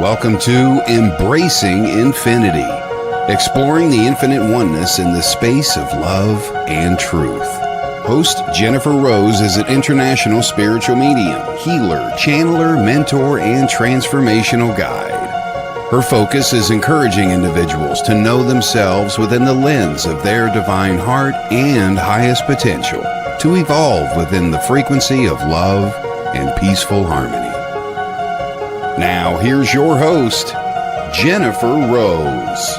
Welcome to Embracing Infinity, exploring the infinite oneness in the space of love and truth. Host Jennifer Rose is an international spiritual medium, healer, channeler, mentor, and transformational guide. Her focus is encouraging individuals to know themselves within the lens of their divine heart and highest potential, to evolve within the frequency of love and peaceful harmony. Now, here's your host, Jennifer Rose.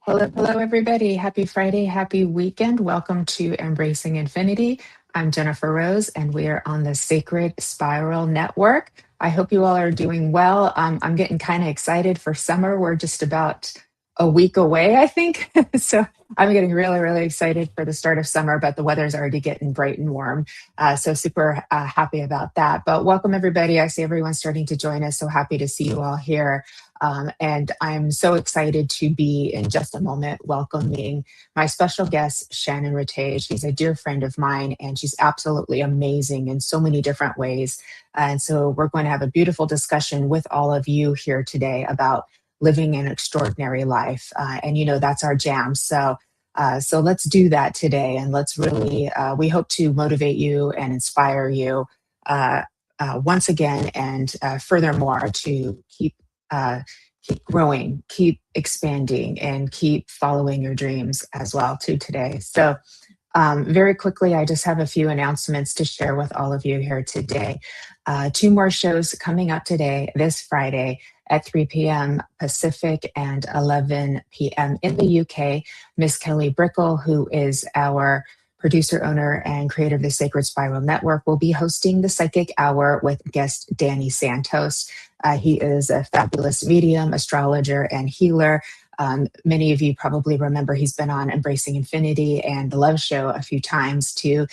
Hello, everybody. Happy Friday, happy weekend. Welcome to Embracing Infinity. I'm Jennifer Rose, and we are on the Sacred Spiral Network. I hope you all are doing well. I'm getting kind of excited for summer. We're just about a week away, I think. So I'm getting really excited for the start of summer, but the weather's already getting bright and warm. So super happy about that. But welcome, everybody. I see everyone starting to join us. So happy to see you all here. And I'm so excited to be, in just a moment, welcoming my special guest, Shannon Ratay. She's a dear friend of mine, and she's absolutely amazing in so many different ways. And so we're going to have a beautiful discussion with all of you here today about living an extraordinary life. And you know, that's our jam. So let's do that today. And let's really, we hope to motivate you and inspire you once again, and furthermore, to keep growing, keep expanding, and keep following your dreams as well too today. So very quickly, I just have a few announcements to share with all of you here today. 2 more shows coming up today, this Friday at 3 p.m. Pacific and 11 p.m. in the UK. Miss Kelly Brickle, who is our producer, owner, and creator of the Sacred Spiral Network, will be hosting the Psychic Hour with guest Danny Santos. He is a fabulous medium, astrologer, and healer. Many of you probably remember he's been on Embracing Infinity and the Love Show a few times too,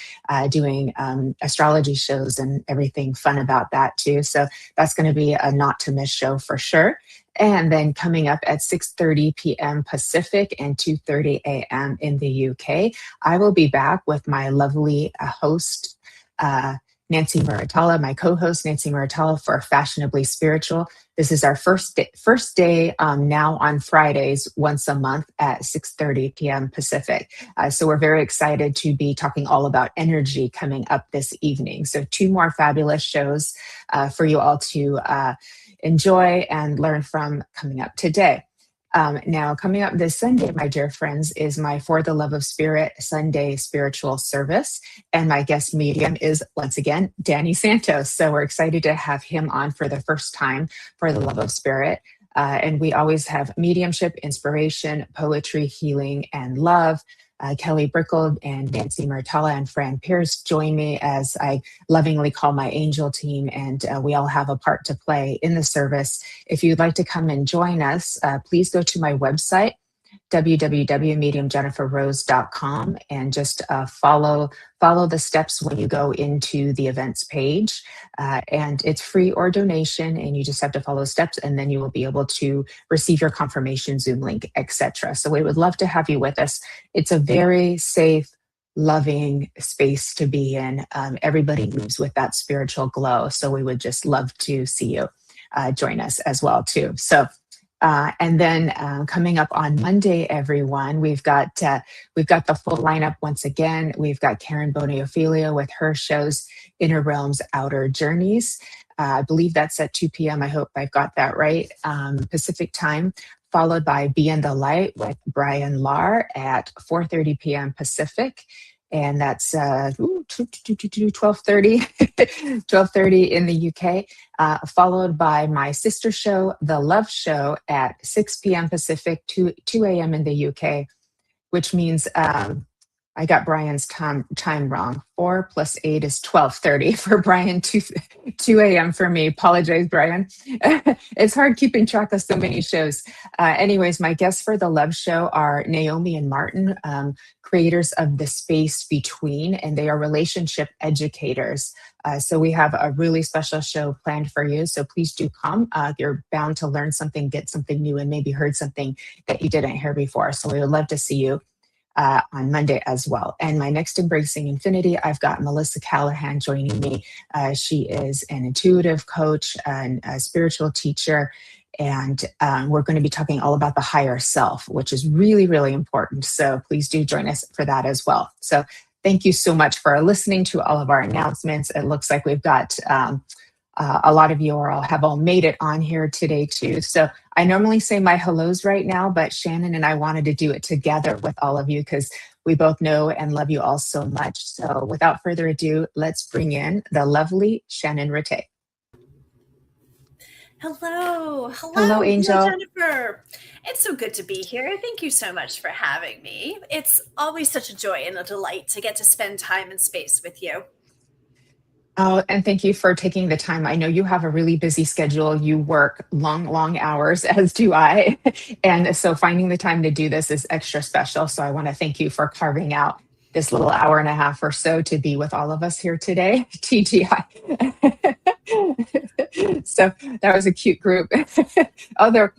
doing astrology shows and everything fun about that too. So that's going to be a not to miss show for sure. And then coming up at 6:30 p.m. Pacific and 2:30 a.m. in the UK, I will be back with my lovely host, Nancy Muratalla, my co-host Nancy Muratalla, for Fashionably Spiritual. This is our first day now on Fridays, once a month at 6:30 p.m. Pacific. So we're very excited to be talking all about energy coming up this evening. So 2 more fabulous shows for you all to enjoy and learn from coming up today. Now, coming up this Sunday, my dear friends, is my For the Love of Spirit Sunday spiritual service. And my guest medium is, once again, Danny Santos. So we're excited to have him on for the first time for the Love of Spirit. And we always have mediumship, inspiration, poetry, healing, and love. Kelly Brickle and Nancy Muratalla and Fran Pierce join me, as I lovingly call my angel team, and we all have a part to play in the service. If you'd like to come and join us, please go to my website, www.mediumjenniferrose.com, and just follow the steps when you go into the events page. And it's free or donation, and you just have to follow steps, and then you will be able to receive your confirmation Zoom link, etc. So we would love to have you with us. It's a very safe, loving space to be in. Everybody moves with that spiritual glow. So we would just love to see you join us as well too. So and then coming up on Monday, everyone, we've got the full lineup once again. We've got Karen Boniofilia with her shows Inner Realms, Outer Journeys. I believe that's at 2 p.m. I hope I've got that right, Pacific time, followed by Be in the Light with Brian Lahr at 4:30 p.m. Pacific. And that's 12:30 in the UK, followed by my sister show, The Love Show, at 6 p.m. Pacific, 2 a.m. in the UK, which means I got Brian's time wrong. 4 plus 8 is 12:30 for Brian. 2 a.m. for me. Apologize, Brian. It's hard keeping track of so many shows. Anyways, my guests for the Love Show are Naomi and Martin, creators of The Space Between, and they are relationship educators. So we have a really special show planned for you. So please do come. You're bound to learn something, get something new, and maybe heard something that you didn't hear before. So we would love to see you on Monday as well. And my next Embracing Infinity, I've got Melissa Callahan joining me. She is an intuitive coach and a spiritual teacher. And we're going to be talking all about the higher self, which is really, really important. So please do join us for that as well. So thank you so much for listening to all of our announcements. It looks like we've got a lot of you have all made it on here today too. So I normally say my hellos right now, but Shannon and I wanted to do it together with all of you because we both know and love you all so much. So without further ado, let's bring in the lovely Shannon Ratay. Hello, Hello, Angel. Jennifer. It's so good to be here. Thank you so much for having me. It's always such a joy and a delight to get to spend time and space with you. Oh, and thank you for taking the time. I know you have a really busy schedule. You work long hours, as do I. And so finding the time to do this is extra special. So I want to thank you for carving out this little hour and a half or so to be with all of us here today. TGI. So that was a cute group.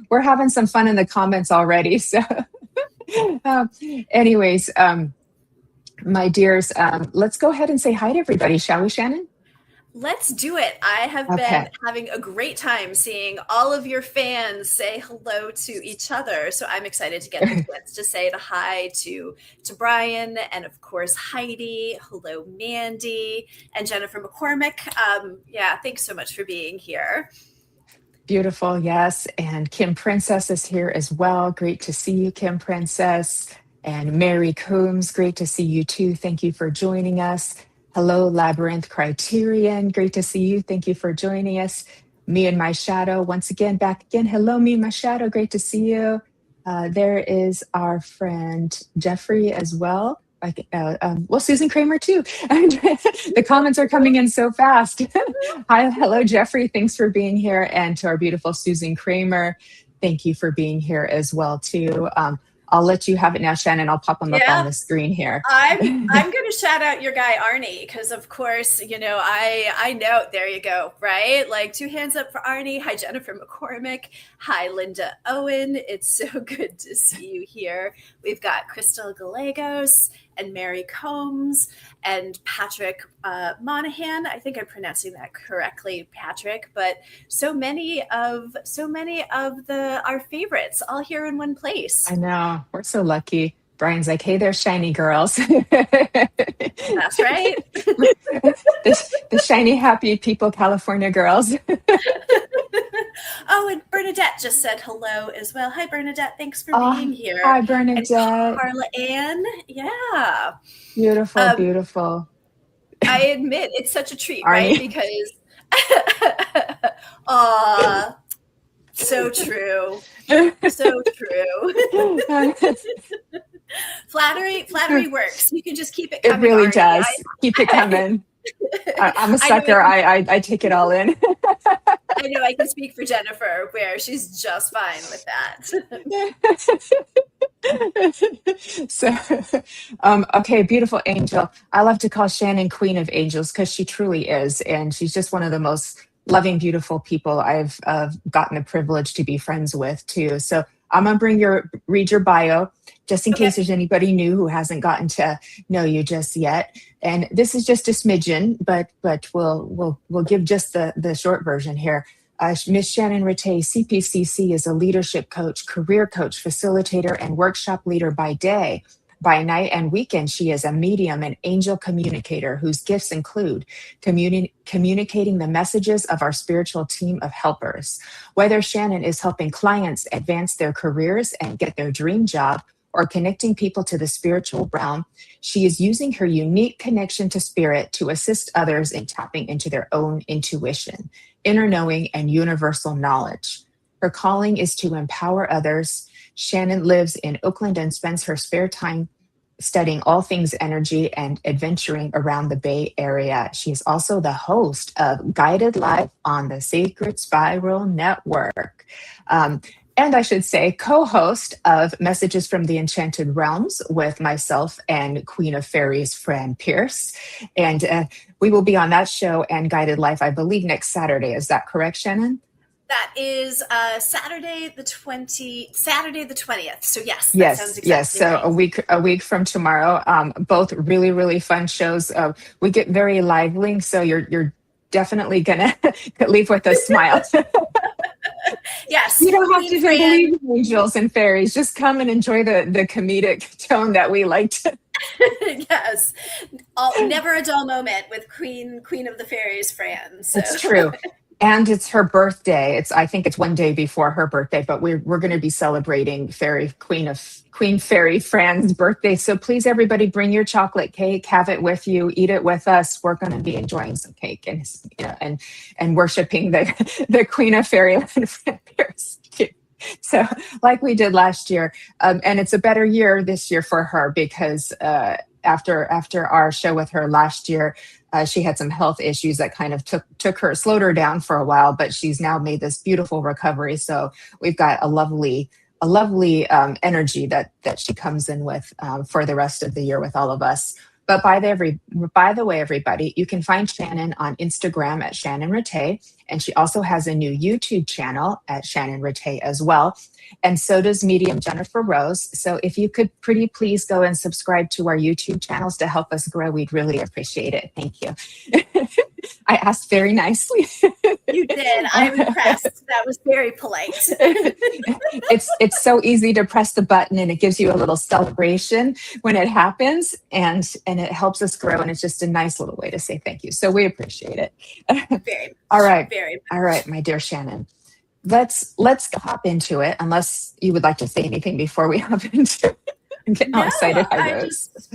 We're having some fun in the comments already. So anyways, my dears, let's go ahead and say hi to everybody, shall we, Shannon? Let's do it. I have been having a great time seeing all of your fans say hello to each other. So I'm excited to get the chance to say the hi to Brian and of course Heidi. Hello, Mandy and Jennifer McCormick. Thanks so much for being here. Beautiful, yes. And Kim Princess is here as well. Great to see you, Kim Princess. And Mary Coombs, great to see you too. Thank you for joining us. Hello, Labyrinth Criterion. Great to see you. Thank you for joining us. Me and My Shadow, once again, back again. Hello, Me and My Shadow. Great to see you. There is our friend Jeffrey as well. Susan Kramer too. The comments are coming in so fast. Hello, Jeffrey. Thanks for being here. And to our beautiful Susan Kramer, thank you for being here as well too. I'll let you have it now, Shannon. I'll pop them up on the screen here. I'm going to shout out your guy, Arnie, because of course, I know, there you go, right? Like 2 hands up for Arnie. Hi, Jennifer McCormick. Hi, Linda Owen. It's so good to see you here. We've got Crystal Gallegos and Mary Combs and Patrick Monahan. I think I'm pronouncing that correctly, Patrick, but so many of our favorites all here in one place. I know, we're so lucky. Brian's like, hey there, shiny girls. That's right. the shiny, happy people, California girls. Oh, and Bernadette just said hello as well. Hi, Bernadette. Thanks for being here. Hi, Bernadette. And Carla Ann. Yeah. Beautiful, beautiful. I admit it's such a treat, right? Because, so true. So true. Flattery works. You can just keep it coming. It really does. Keep it coming. I'm a sucker. I take it all in. I know I can speak for Jennifer, where she's just fine with that. So, okay, beautiful angel. I love to call Shannon Queen of Angels because she truly is. And she's just one of the most loving, beautiful people I've gotten the privilege to be friends with too. So I'm going to read your bio just in case there's anybody new who hasn't gotten to know you just yet. And this is just a smidgen, but we'll give just the short version here. Miss Shannon Ratay, CPCC, is a leadership coach, career coach, facilitator, and workshop leader by day. By night and weekend, she is a medium and angel communicator whose gifts include communicating the messages of our spiritual team of helpers. Whether Shannon is helping clients advance their careers and get their dream job, or connecting people to the spiritual realm, she is using her unique connection to spirit to assist others in tapping into their own intuition, inner knowing, and universal knowledge. Her calling is to empower others. Shannon lives in Oakland and spends her spare time studying all things energy and adventuring around the Bay Area. She's also the host of Guided Life on the Sacred Spiral Network. And I should say, co-host of Messages from the Enchanted Realms with myself and Queen of Fairies, Fran Pierce. And we will be on that show and Guided Life, I believe, next Saturday. Is that correct, Shannon? That is Saturday the 20th. So yes, that sounds exactly yes. So right. a week from tomorrow. Both really, really fun shows. We get very lively, so you're definitely gonna leave with a smile. Yes, you don't have to Queen even Fran. believe in angels and fairies. Just come and enjoy the comedic tone that we like to. Yes, never a dull moment with Queen of the Fairies, Fran. So. It's true. And it's her birthday. I think it's one day before her birthday, but we're going to be celebrating Queen Fairy Fran's birthday. So please, everybody, bring your chocolate cake, have it with you, eat it with us. We're going to be enjoying some cake and worshiping the Queen of Fairyland, Fran Pierce. So, like we did last year, and it's a better year this year for her because after our show with her last year. She had some health issues that kind of slowed her down for a while, but she's now made this beautiful recovery. So we've got a lovely energy that she comes in with for the rest of the year with all of us. But by the way, everybody, you can find Shannon on Instagram at Shannon Ratay, and she also has a new YouTube channel at Shannon Ratay as well. And so does Medium Jennifer Rose. So if you could pretty please go and subscribe to our YouTube channels to help us grow, we'd really appreciate it. Thank you. I asked very nicely. You did. I'm impressed. That was very polite. It's so easy to press the button and it gives you a little celebration when it happens and it helps us grow. And it's just a nice little way to say thank you. So we appreciate it. Very. All right. Very. All right, my dear Shannon. Let's hop into it, unless you would like to say anything before we hop into it. I'm getting all excited.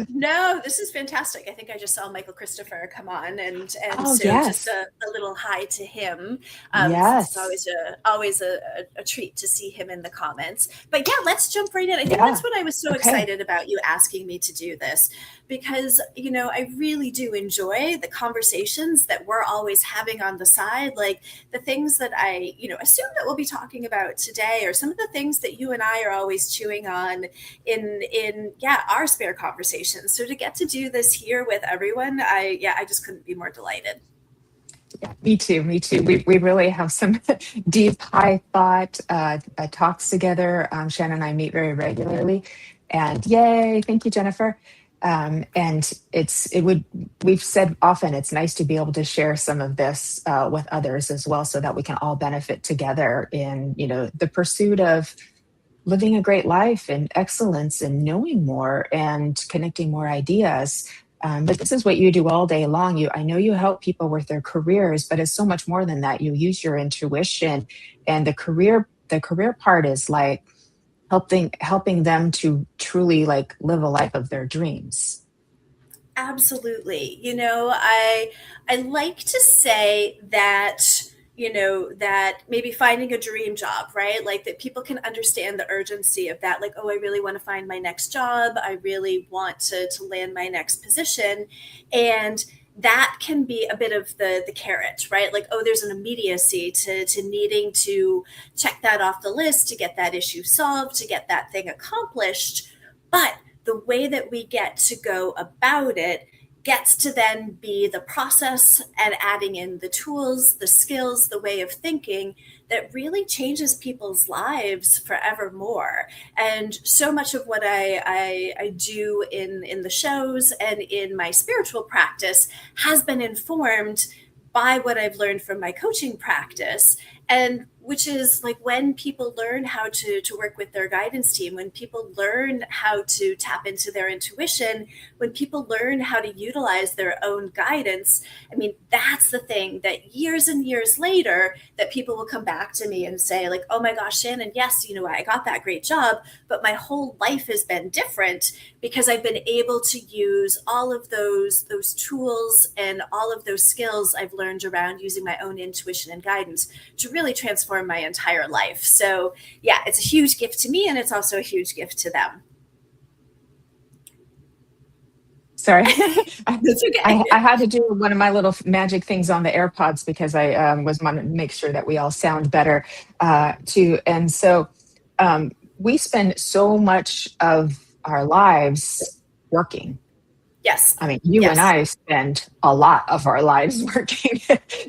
No, this is fantastic. I think I just saw Michael Christopher come on, and oh, so yes. just a little hi to him. Yes, it's always a treat to see him in the comments. But yeah, let's jump right in. I think that's what I was so excited about you asking me to do this, because I really do enjoy the conversations that we're always having on the side, like the things that I assume that we'll be talking about today, or some of the things that you and I are always chewing on in our spare conversations. So to get to do this here with everyone, I just couldn't be more delighted. Yeah, me too. We really have some deep, high thought talks together. Shannon and I meet very regularly, and yay! Thank you, Jennifer. And we've said often, it's nice to be able to share some of this with others as well, so that we can all benefit together in the pursuit of living a great life and excellence and knowing more and connecting more ideas. But this is what you do all day long. I know you help people with their careers, but it's so much more than that. You use your intuition, and the career part is like helping them to truly like live a life of their dreams. Absolutely. I like to say that that maybe finding a dream job, right? Like that people can understand the urgency of that. Like, oh, I really want to find my next job. I really want to land my next position. And that can be a bit of the carrot, right? Like, oh, there's an immediacy to needing to check that off the list, to get that issue solved, to get that thing accomplished. But the way that we get to go about it gets to then be the process and adding in the tools, the skills, the way of thinking that really changes people's lives forevermore. And so much of what I do in the shows and in my spiritual practice has been informed by what I've learned from my coaching practice, and which is like when people learn how to work with their guidance team, when people learn how to tap into their intuition, when people learn how to utilize their own guidance, I mean, that's the thing that years and years later that people will come back to me and say like, oh my gosh, Shannon, yes, I got that great job, but my whole life has been different because I've been able to use all of those tools and all of those skills I've learned around using my own intuition and guidance to really transform my entire life. So yeah, it's a huge gift to me, and it's also a huge gift to them. Sorry. That's okay. I had to do one of my little magic things on the AirPods because I was wanting to make sure that we all sound better too. And so we spend so much of our lives working. Yes. I mean, you and Yes. I spend a lot of our lives working.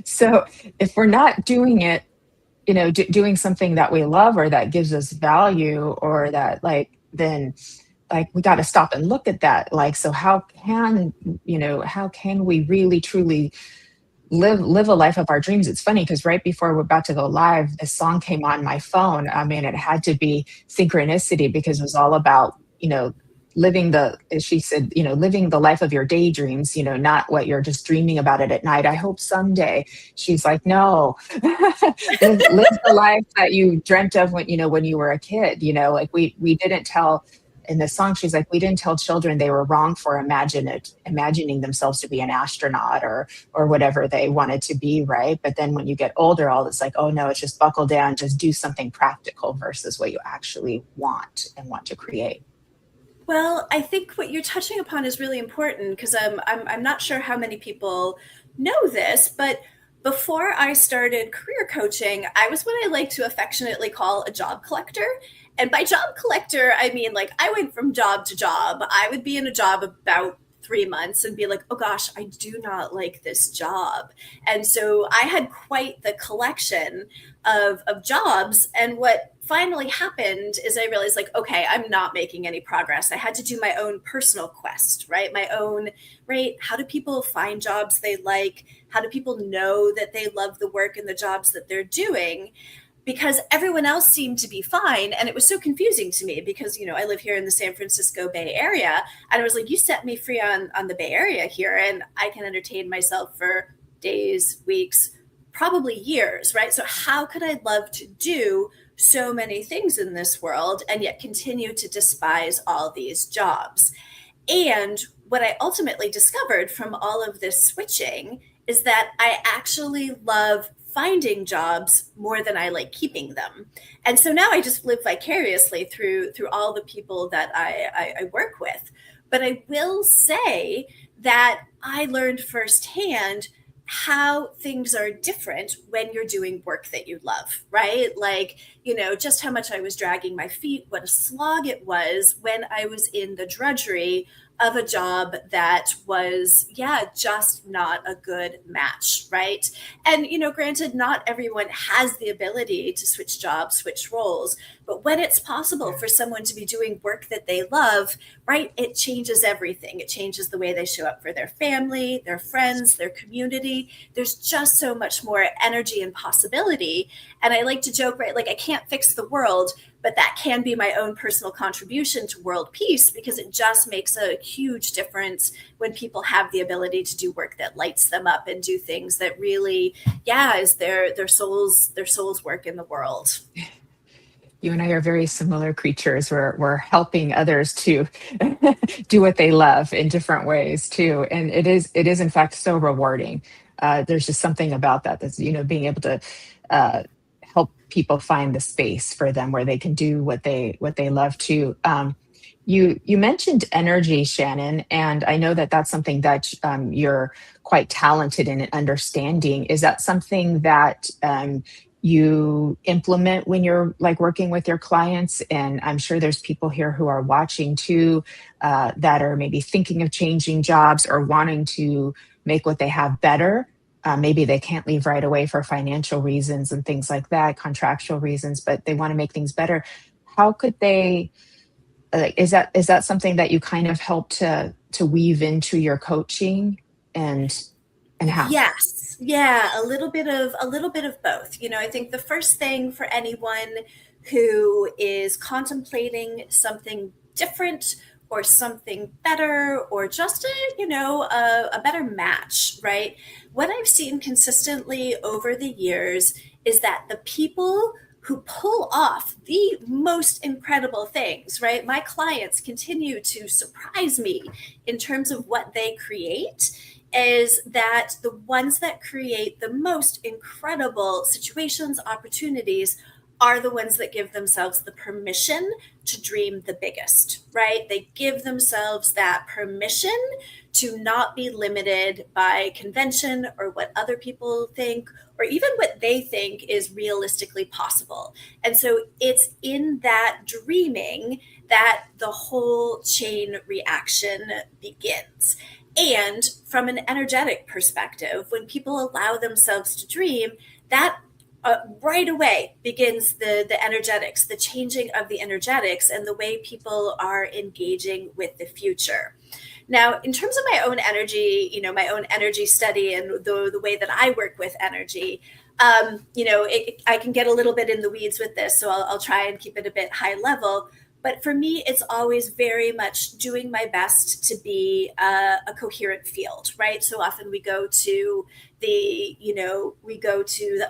So if we're not doing it, doing something that we love or that gives us value or that then we got to stop and look at that. So how can we really truly live a life of our dreams? It's funny because right before we're about to go live, this song came on my phone. I mean, it had to be synchronicity because it was all about, she said, living the life of your daydreams, not what you're just dreaming about it at night. I hope someday. She's like, no, live the life that you dreamt of when you were a kid, we didn't tell. In the song, she's like, we didn't tell children they were wrong for imagining themselves to be an astronaut or whatever they wanted to be, right? But then when you get older, all it's like, oh no, it's just buckle down, just do something practical versus what you actually want to create. Well, I think what you're touching upon is really important because I'm not sure how many people know this, but before I started career coaching, I was what I like to affectionately call a job collector. And by job collector, I mean, I went from job to job. I would be in a job about 3 months and be like, oh gosh, I do not like this job. And so I had quite the collection of jobs. And what finally happened is I realized okay, I'm not making any progress. I had to do my own personal quest, right? My own, right? How do people find jobs they like? How do people know that they love the work and the jobs that they're doing? Because everyone else seemed to be fine. And it was so confusing to me because, I live here in the San Francisco Bay Area. And I was like, you set me free on the Bay Area here and I can entertain myself for days, weeks, probably years, right? So how could I love to do so many things in this world and yet continue to despise all these jobs? And what I ultimately discovered from all of this switching is that I actually love finding jobs more than I like keeping them. And so now I just live vicariously through all the people that I work with. But I will say that I learned firsthand how things are different when you're doing work that you love, right? Just how much I was dragging my feet, what a slog it was when I was in the drudgery of a job that was, just not a good match, right? And, granted, not everyone has the ability to switch jobs, switch roles, but when it's possible for someone to be doing work that they love, right, it changes everything. It changes the way they show up for their family, their friends, their community. There's just so much more energy and possibility. And I like to joke, right, I can't fix the world, but that can be my own personal contribution to world peace because it just makes a huge difference when people have the ability to do work that lights them up and do things that really, is their soul's work in the world. You and I are very similar creatures. We're helping others to do what they love in different ways too. And it is in fact so rewarding. There's just something about that's, being able to help people find the space for them where they can do what they love to. You mentioned energy, Shannon, and I know that that's something that you're quite talented in understanding. Is that something that you implement when you're working with your clients? And I'm sure there's people here who are watching too that are maybe thinking of changing jobs or wanting to make what they have better. Maybe they can't leave right away for financial reasons and things like that, contractual reasons, but they want to make things better. How could they? Is that something that you kind of help to weave into your coaching and how? Yes. Yeah, a little bit of both. I think the first thing for anyone who is contemplating something different or something better or just a better match, right? What I've seen consistently over the years is that the people who pull off the most incredible things, right? My clients continue to surprise me in terms of what they create, is that the ones that create the most incredible situations, opportunities are the ones that give themselves the permission to dream the biggest, right? They give themselves that permission to not be limited by convention or what other people think, or even what they think is realistically possible. And so it's in that dreaming that the whole chain reaction begins. And from an energetic perspective, when people allow themselves to dream, that right away begins the energetics, the changing of the energetics and the way people are engaging with the future. Now, in terms of my own energy, my own energy study and the way that I work with energy, I can get a little bit in the weeds with this, so I'll try and keep it a bit high level. But for me, it's always very much doing my best to be a coherent field, right? So often we go to the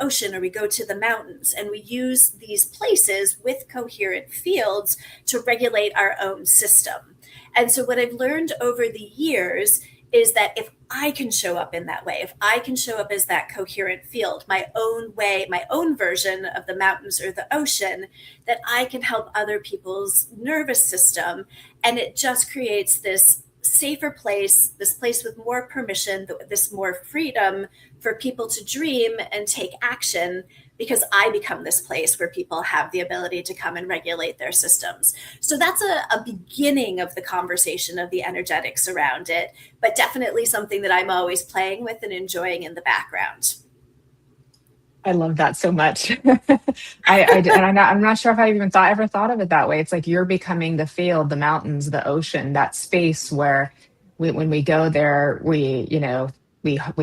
ocean or we go to the mountains, and we use these places with coherent fields to regulate our own system. And so what I've learned over the years is that if I can show up in that way, if I can show up as that coherent field, my own way, my own version of the mountains or the ocean, that I can help other people's nervous system. And it just creates this safer place, this place with more permission, this more freedom for people to dream and take action, because I become this place where people have the ability to come and regulate their systems. So that's a beginning of the conversation of the energetics around it, but definitely something that I'm always playing with and enjoying in the background. I love that so much. I'm not sure if I even ever thought of it that way. It's like you're becoming the field, the mountains, the ocean, that space where when we go there, we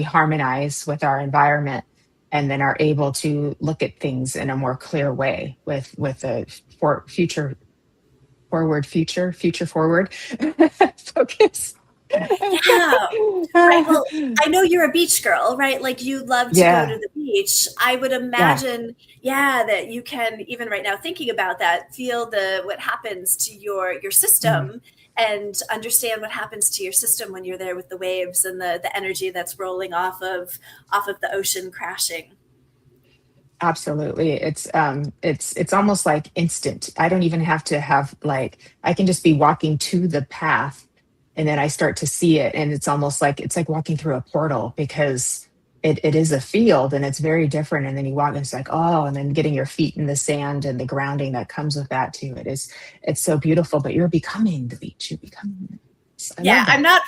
harmonize with our environment, and then are able to look at things in a more clear way with a future forward focus. Yeah. Right. Well, I know you're a beach girl, right? Like you love to go to the beach. I would imagine, that you can, even right now thinking about that, feel what happens to your system and understand what happens to your system when you're there with the waves and the energy that's rolling off of the ocean crashing. Absolutely. It's almost like instant. I don't even have to have I can just be walking to the path, and then I start to see it, and it's like walking through a portal, because it is a field and it's very different. And then you walk and it's like, oh, and then getting your feet in the sand and the grounding that comes with that too. It's so beautiful, but you're becoming the beach. You're becoming I'm not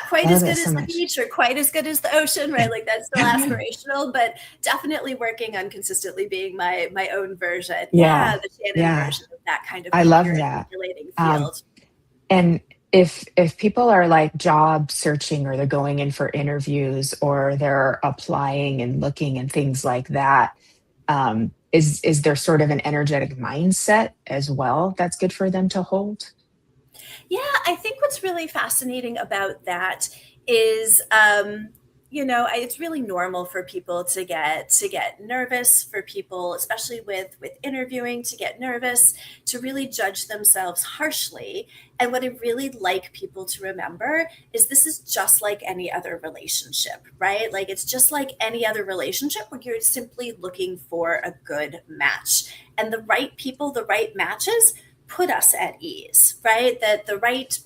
quite as good as the beach or quite as good as the ocean, right? Like that's still aspirational, but definitely working on consistently being my own version. The Shannon version of that kind of I love that regulating field. And if people are like job searching, or they're going in for interviews, or they're applying and looking and things like that, is there sort of an energetic mindset as well that's good for them to hold? Yeah, I think what's really fascinating about that is, it's really normal for people to get nervous, for people, especially with interviewing, to get nervous, to really judge themselves harshly. And what I really like people to remember is this is just like any other relationship, right? Like it's just like any other relationship where you're simply looking for a good match. And the right people, the right matches put us at ease, right? That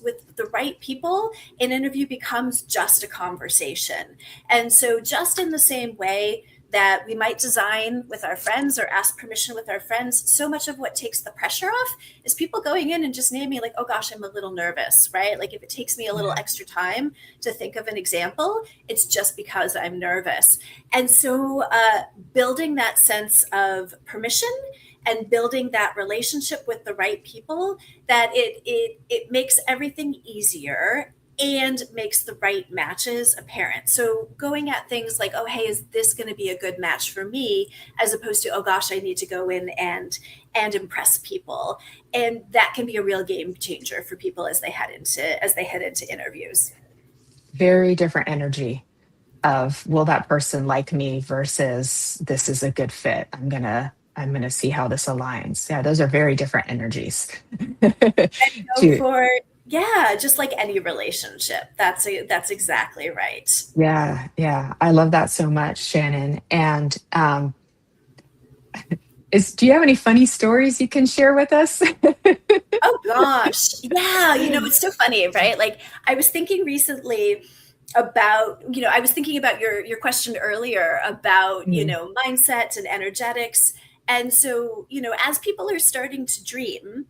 with the right people, an interview becomes just a conversation. And so just in the same way that we might design with our friends or ask permission with our friends, so much of what takes the pressure off is people going in and just naming like, oh gosh, I'm a little nervous, right? Like if it takes me a little extra time to think of an example, it's just because I'm nervous. And so building that sense of permission and building that relationship with the right people, that it makes everything easier and makes the right matches apparent. So going at things like, oh, hey, is this going to be a good match for me? As opposed to, oh gosh, I need to go in and impress people. And that can be a real game changer for people as they head into interviews. Very different energy of, will that person like me, versus this is a good fit. I'm gonna see how this aligns. Yeah, those are very different energies. Just like any relationship. That's exactly right. Yeah. I love that so much, Shannon. And Do you have any funny stories you can share with us? Oh gosh. Yeah, it's so funny, right? Like I was thinking recently about, I was thinking about your question earlier about, Mm, mindset and energetics. And so, as people are starting to dream,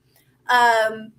um,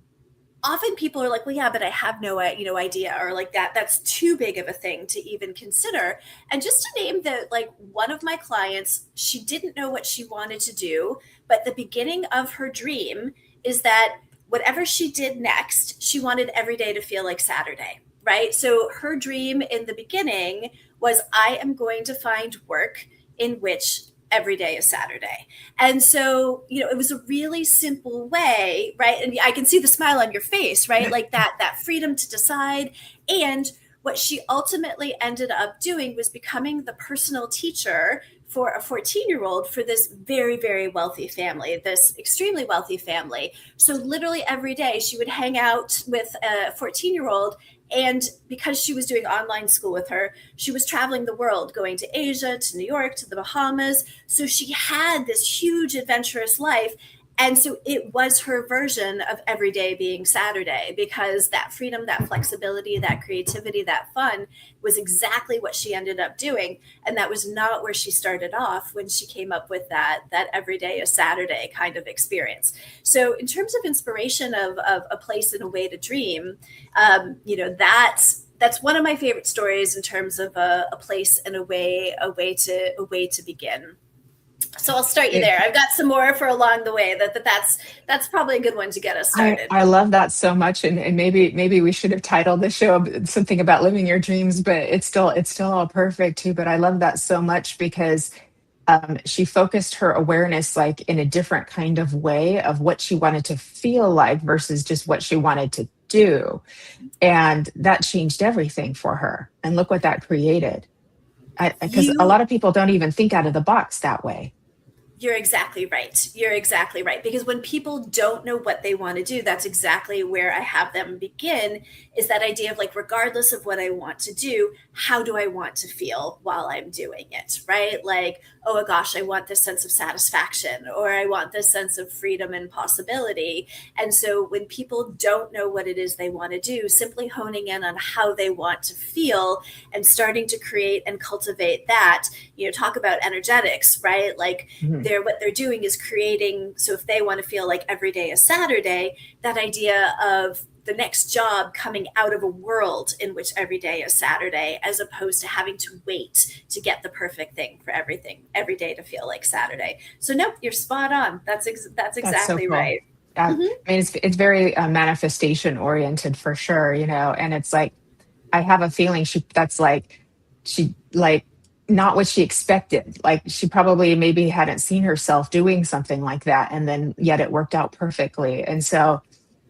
often people are like, well, yeah, but I have no, idea, or like that's too big of a thing to even consider. And just to name that, like one of my clients, she didn't know what she wanted to do, but the beginning of her dream is that whatever she did next, she wanted every day to feel like Saturday, right? So her dream in the beginning was, I am going to find work in which every day is Saturday. And so, it was a really simple way, right? And I can see the smile on your face, right? Like that freedom to decide. And what she ultimately ended up doing was becoming the personal teacher for a 14-year-old for this very, very wealthy family, this extremely wealthy family. So literally every day she would hang out with a 14-year-old. And because she was doing online school with her, she was traveling the world, going to Asia, to New York, to the Bahamas. So she had this huge adventurous life. And so it was her version of every day being Saturday, because that freedom, that flexibility, that creativity, that fun was exactly what she ended up doing. And that was not where she started off when she came up with that every day is Saturday kind of experience. So in terms of inspiration of a place and a way to dream, that's one of my favorite stories in terms of a place and a way to begin. So I'll start you there. I've got some more for along the way. That's probably a good one to get us started. I love that so much, and maybe we should have titled the show something about living your dreams, but it's still all perfect too. But I love that so much because she focused her awareness like in a different kind of way of what she wanted to feel like versus just what she wanted to do, and that changed everything for her. And look what that created. Because a You lot of people don't even think out of the box that way. You're exactly right. You're exactly right. Because when people don't know what they want to do, that's exactly where I have them begin, is that idea of like, regardless of what I want to do, how do I want to feel while I'm doing it? Right? Like, oh gosh, I want this sense of satisfaction, or I want this sense of freedom and possibility. And so when people don't know what it is they want to do, simply honing in on how they want to feel and starting to create and cultivate that, talk about energetics, right? Like, Mhm. what they're doing is creating. So if they want to feel like every day is Saturday, that idea of the next job coming out of a world in which every day is Saturday, as opposed to having to wait to get the perfect thing for every day to feel like Saturday. So nope, you're spot on. That's That's so exactly cool. right. I Mhm. mean, it's very manifestation oriented for sure, and it's like I have a feeling she not what she expected. Like she probably maybe hadn't seen herself doing something like that, and then yet it worked out perfectly. And so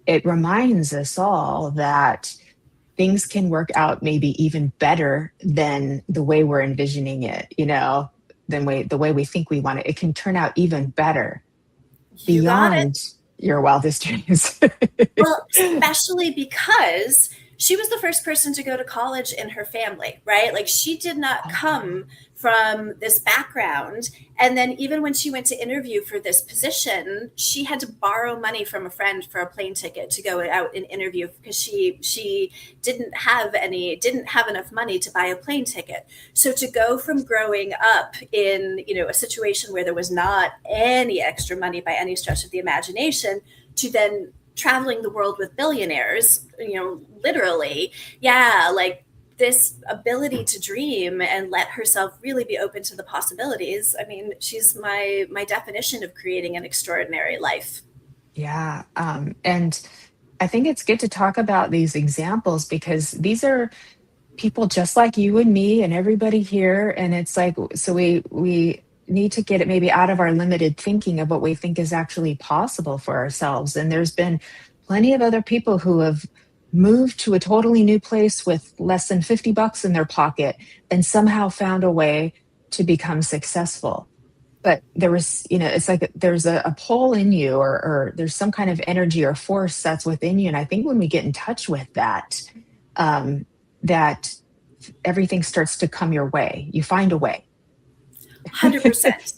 it reminds us all that things can work out maybe even better than the way we're envisioning it, than the way we think we want it. It can turn out even better You got it. beyond your wildest dreams. Well, especially because she was the first person to go to college in her family, right? Like she did not come from this background. And then even when she went to interview for this position, she had to borrow money from a friend for a plane ticket to go out and interview, because she didn't have enough money to buy a plane ticket. So to go from growing up in, a situation where there was not any extra money by any stretch of the imagination, to then traveling the world with billionaires, literally, yeah, like this ability to dream and let herself really be open to the possibilities. I mean, she's my definition of creating an extraordinary life. Yeah. And I think it's good to talk about these examples because these are people just like you and me and everybody here. And it's like, so we need to get it maybe out of our limited thinking of what we think is actually possible for ourselves. And there's been plenty of other people who have moved to a totally new place with less than $50 in their pocket and somehow found a way to become successful. But there was, it's like there's a pull in you, or there's some kind of energy or force that's within you. And I think when we get in touch with that, um, that everything starts to come your way. You find a way. 100%.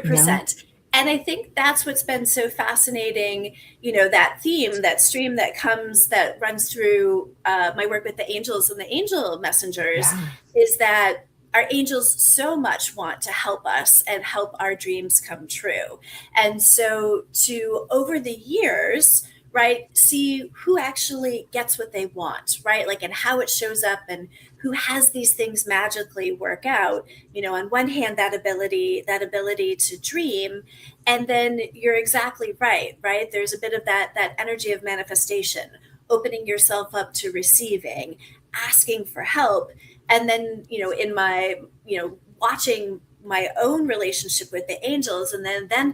You know? 100%. And I think that's what's been so fascinating, that theme, that stream that runs through my work with the angels and the angel messengers, Yeah. is that our angels so much want to help us and help our dreams come true. And so to, over the years, right, see who actually gets what they want, right? Like, and how it shows up and who has these things magically work out. On one hand, that ability to dream. And then you're exactly right? There's a bit of that energy of manifestation, opening yourself up to receiving, asking for help. And then, in my, watching my own relationship with the angels, and then them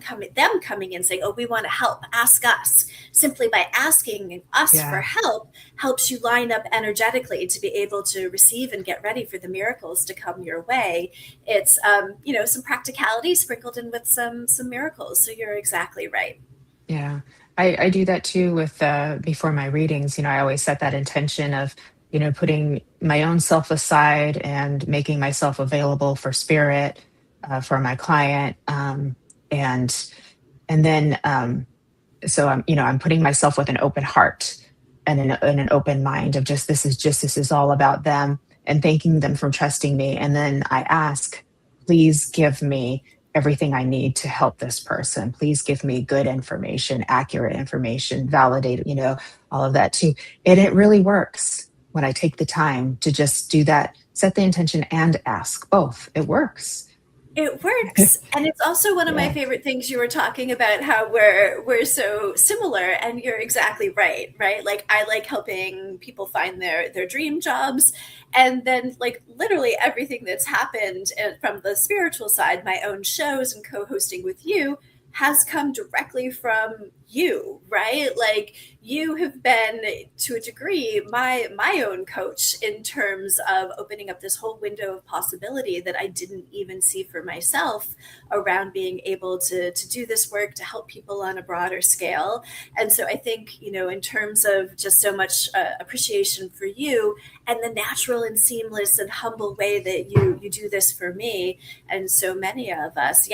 coming in saying, oh, we want to help, ask us. Simply by asking us for help helps you line up energetically to be able to receive and get ready for the miracles to come your way. It's some practicality sprinkled in with some miracles. So you're exactly right. Yeah. I do that too with before my readings. I always set that intention of, putting my own self aside and making myself available for spirit, for my client. And then, so I'm putting myself with an open heart and an open mind of this is all about them, and thanking them for trusting me. And then I ask, please give me everything I need to help this person. Please give me good information, accurate information, validated, all of that too. And it really works when I take the time to just do that, set the intention and ask both. It works. It works. And it's also one of my favorite things you were talking about, how we're so similar, and you're exactly right? Like, I like helping people find their dream jobs. And then, like, literally everything that's happened from the spiritual side, my own shows and co-hosting with you, has come directly from you, right? Like, you have been, to a degree, my own coach in terms of opening up this whole window of possibility that I didn't even see for myself, around being able to do this work to help people on a broader scale. And so I think, in terms of just so much appreciation for you, and the natural and seamless and humble way that you do this for me and so many of us,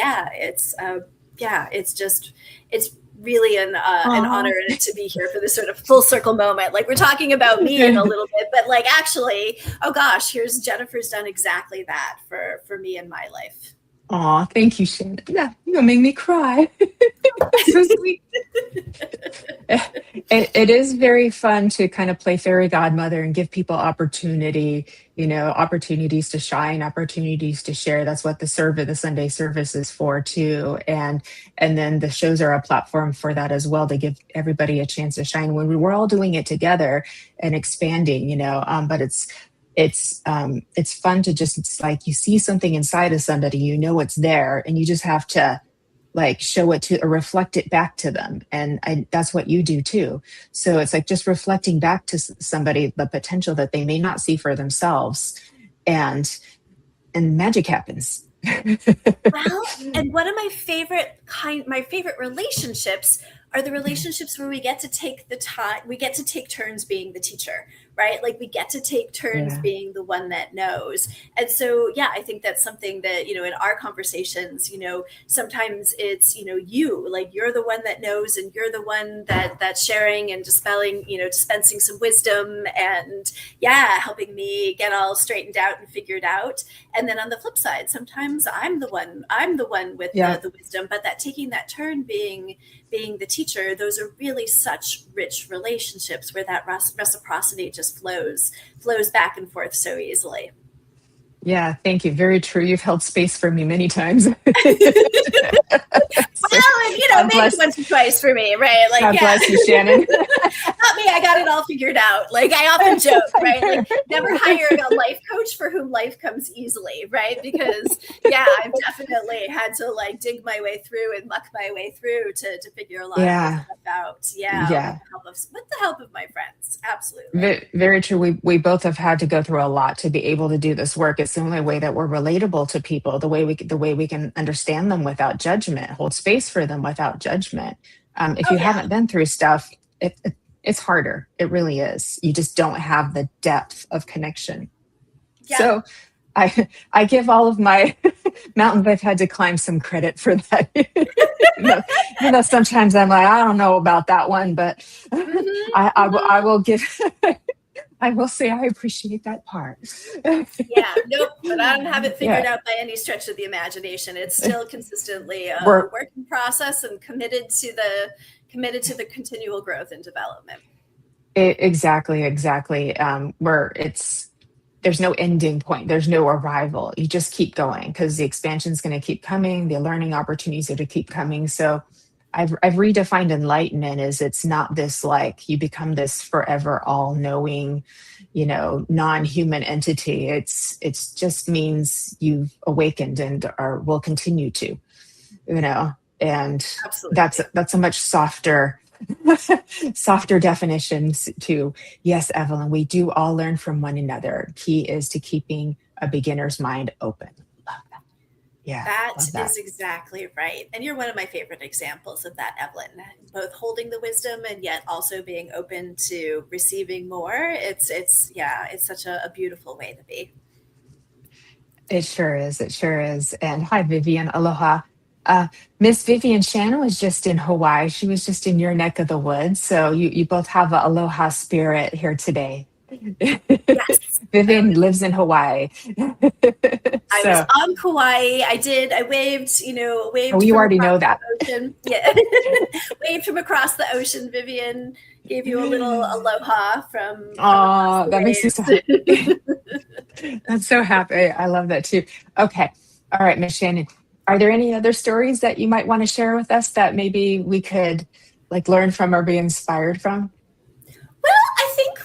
it's really an honor to be here for this sort of full circle moment. Like, we're talking about me in a little bit, but like, actually, oh gosh, Jennifer's done exactly that for me in my life. Aw, thank you, Shannon. Yeah, you'll make me cry. So sweet. It is very fun to kind of play fairy godmother and give people opportunities to shine, opportunities to share. That's what the Sunday service is for too. And then the shows are a platform for that as well, to give everybody a chance to shine when we're all doing it together and expanding, but it's fun to it's like, you see something inside of somebody, it's there, and you just have to like show it to or reflect it back to them. And that's what you do too. So it's like just reflecting back to somebody the potential that they may not see for themselves, and magic happens. Well, and one of my favorite relationships are the relationships where we get to take turns being the teacher, right? Like, we get to take turns being the one that knows. And so, I think that's something that, in our conversations, sometimes it's, you're the one that knows, and you're the one that's sharing and dispensing some wisdom and helping me get all straightened out and figured out. And then on the flip side, sometimes I'm the one with the wisdom, but that taking that turn being the teacher, those are really such rich relationships where that reciprocity just flows back and forth so easily. Yeah, thank you. Very true. You've held space for me many times. Well, and maybe once or twice for me, right? Like, God bless you, Shannon. Not me. I got it all figured out. Like, I often joke, right? Like, never hire a life coach for whom life comes easily, right? Because I've definitely had to like dig my way through and muck my way through to figure a lot of stuff out. With the help of my friends, absolutely. Very true. We both have had to go through a lot to be able to do this work. It's the only way that we're relatable to people, the way we can understand them without judgment, hold space for them without judgment. If you haven't been through stuff, it's harder. It really is. You just don't have the depth of connection. So I give all of my mountains I've had to climb some credit for that. Sometimes I'm like, I don't know about that one, but I will give. I will say I appreciate that part. Yeah, nope, but I don't have it figured out by any stretch of the imagination. It's still consistently a work in process and committed to the continual growth and development. Exactly. There's no ending point. There's no arrival. You just keep going because the expansion is going to keep coming. The learning opportunities are to keep coming. So I've redefined enlightenment as it's not this like you become this forever all knowing, non-human entity. It's just means you've awakened and will continue to, and Absolutely. that's a much softer definitions to, yes, Evelyn, we do all learn from one another. Key is to keeping a beginner's mind open. Love that. Yeah. That is exactly right. And you're one of my favorite examples of that, Evelyn, both holding the wisdom and yet also being open to receiving more. It's such a beautiful way to be. It sure is. And hi, Vivian. Aloha. Miss Vivian Shannon was just in Hawaii. She was just in your neck of the woods. So you both have an aloha spirit here today. Yes. Vivian lives in Hawaii. I was on Kauai. I waved, waved. Oh, you already know that. Ocean. Yeah. Waved from across the ocean. Vivian gave you a little aloha from that makes me so happy. I'm so happy. I love that too. Okay. All right, Miss Shannon. Are there any other stories that you might want to share with us that maybe we could learn from or be inspired from? Well, I think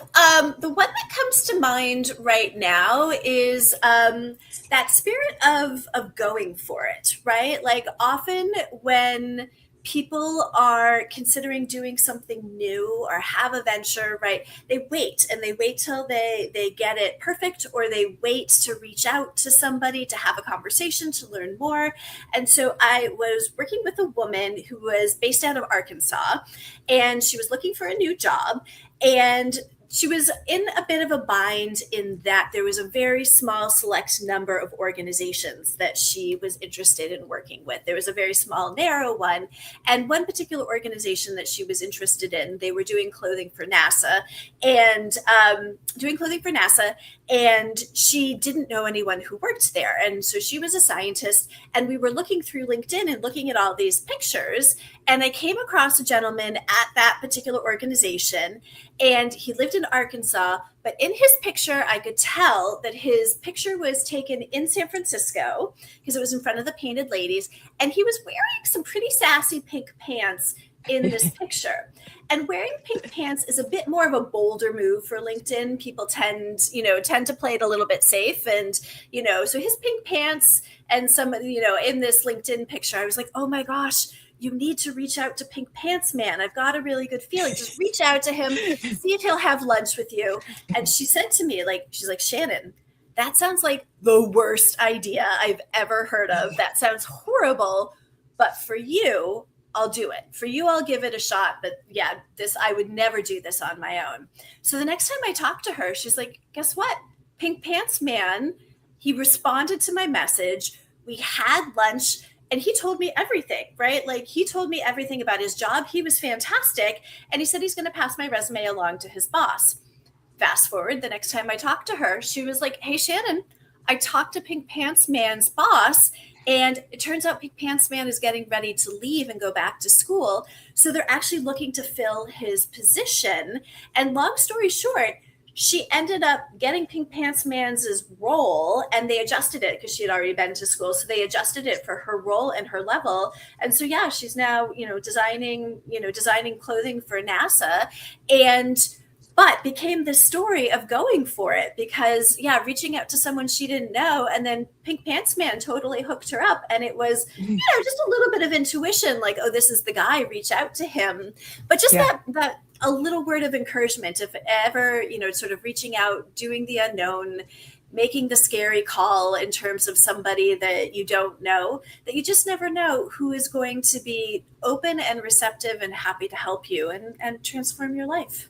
the one that comes to mind right now is that spirit of going for it, right? Like often when people are considering doing something new or have a venture, right? They wait till they get it perfect, or they wait to reach out to somebody to have a conversation, to learn more. And so I was working with a woman who was based out of Arkansas, and she was looking for a new job. And she was in a bit of a bind in that there was a very small select number of organizations that she was interested in working with. There was a very small, narrow one. And one particular organization that she was interested in, they were doing clothing for NASA and she didn't know anyone who worked there. And so she was a scientist, and we were looking through LinkedIn and looking at all these pictures. And I came across a gentleman at that particular organization, and he lived in Arkansas, but in his picture, I could tell that his picture was taken in San Francisco because it was in front of the Painted Ladies. And he was wearing some pretty sassy pink pants in this picture. And wearing pink pants is a bit more of a bolder move for LinkedIn. People tend to play it a little bit safe. And, so his pink pants and some, in this LinkedIn picture, I was like, oh my gosh, you need to reach out to Pink Pants Man. I've got a really good feeling. Just reach out to him, see if he'll have lunch with you. And she said to me, she's like, Shannon, that sounds like the worst idea I've ever heard of. That sounds horrible. But for you, I'll do it. For you, I'll give it a shot. But yeah, I would never do this on my own. So the next time I talked to her, she's like, guess what? Pink Pants Man, he responded to my message. We had lunch. And he told me everything, right? He told me everything about his job. He was fantastic. And he said he's going to pass my resume along to his boss. Fast forward, the next time I talked to her, she was like, hey, Shannon, I talked to Pink Pants Man's boss. And it turns out Pink Pants Man is getting ready to leave and go back to school. So they're actually looking to fill his position. And long story short, she ended up getting Pink Pants Man's role, and they adjusted it because she had already been to school. So they adjusted it for her role and her level. And so, yeah, she's now, designing clothing for NASA, but became this story of going for it because, reaching out to someone she didn't know, and then Pink Pants Man totally hooked her up. And it was, just a little bit of intuition, like, oh, this is the guy, reach out to him. But just that a little word of encouragement, if ever, sort of reaching out, doing the unknown, making the scary call in terms of somebody that you don't know, that you just never know who is going to be open and receptive and happy to help you and transform your life.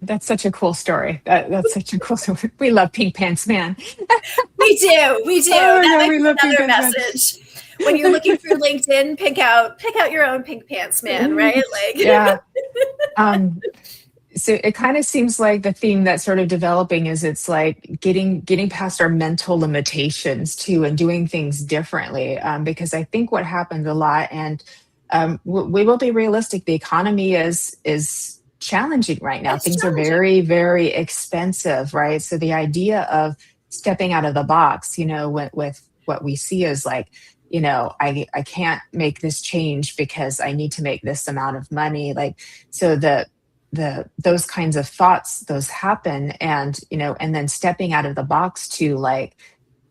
That's such a cool story. That's such a cool story. We love Pink Pants Man. We We do. Oh, That yeah, might we be love pink another pants message. When you're looking through LinkedIn, pick out your own pink pants man, right? Like, yeah. So it kind of seems like the theme that's sort of developing is it's like getting past our mental limitations too, and doing things differently. Because I think what happens a lot, and we will be realistic, the economy is challenging right now. it's Things are challenging. very, very expensive, right? So the idea of stepping out of the box, with what we see is like, I can't make this change because I need to make this amount of money. Like, so those kinds of thoughts, those happen, and then stepping out of the box to like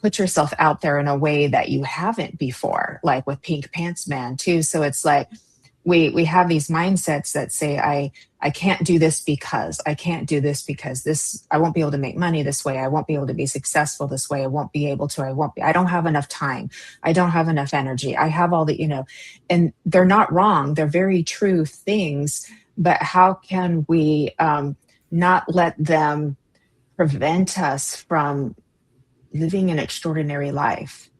put yourself out there in a way that you haven't before, like with Pink Pants Man too. So it's like we have these mindsets that say I can't do this because I can't do this because this I won't be able to make money this way, I won't be able to be successful this way, I don't have enough time, I don't have enough energy, I have all the. And they're not wrong, they're very true things, but how can we not let them prevent us from living an extraordinary life?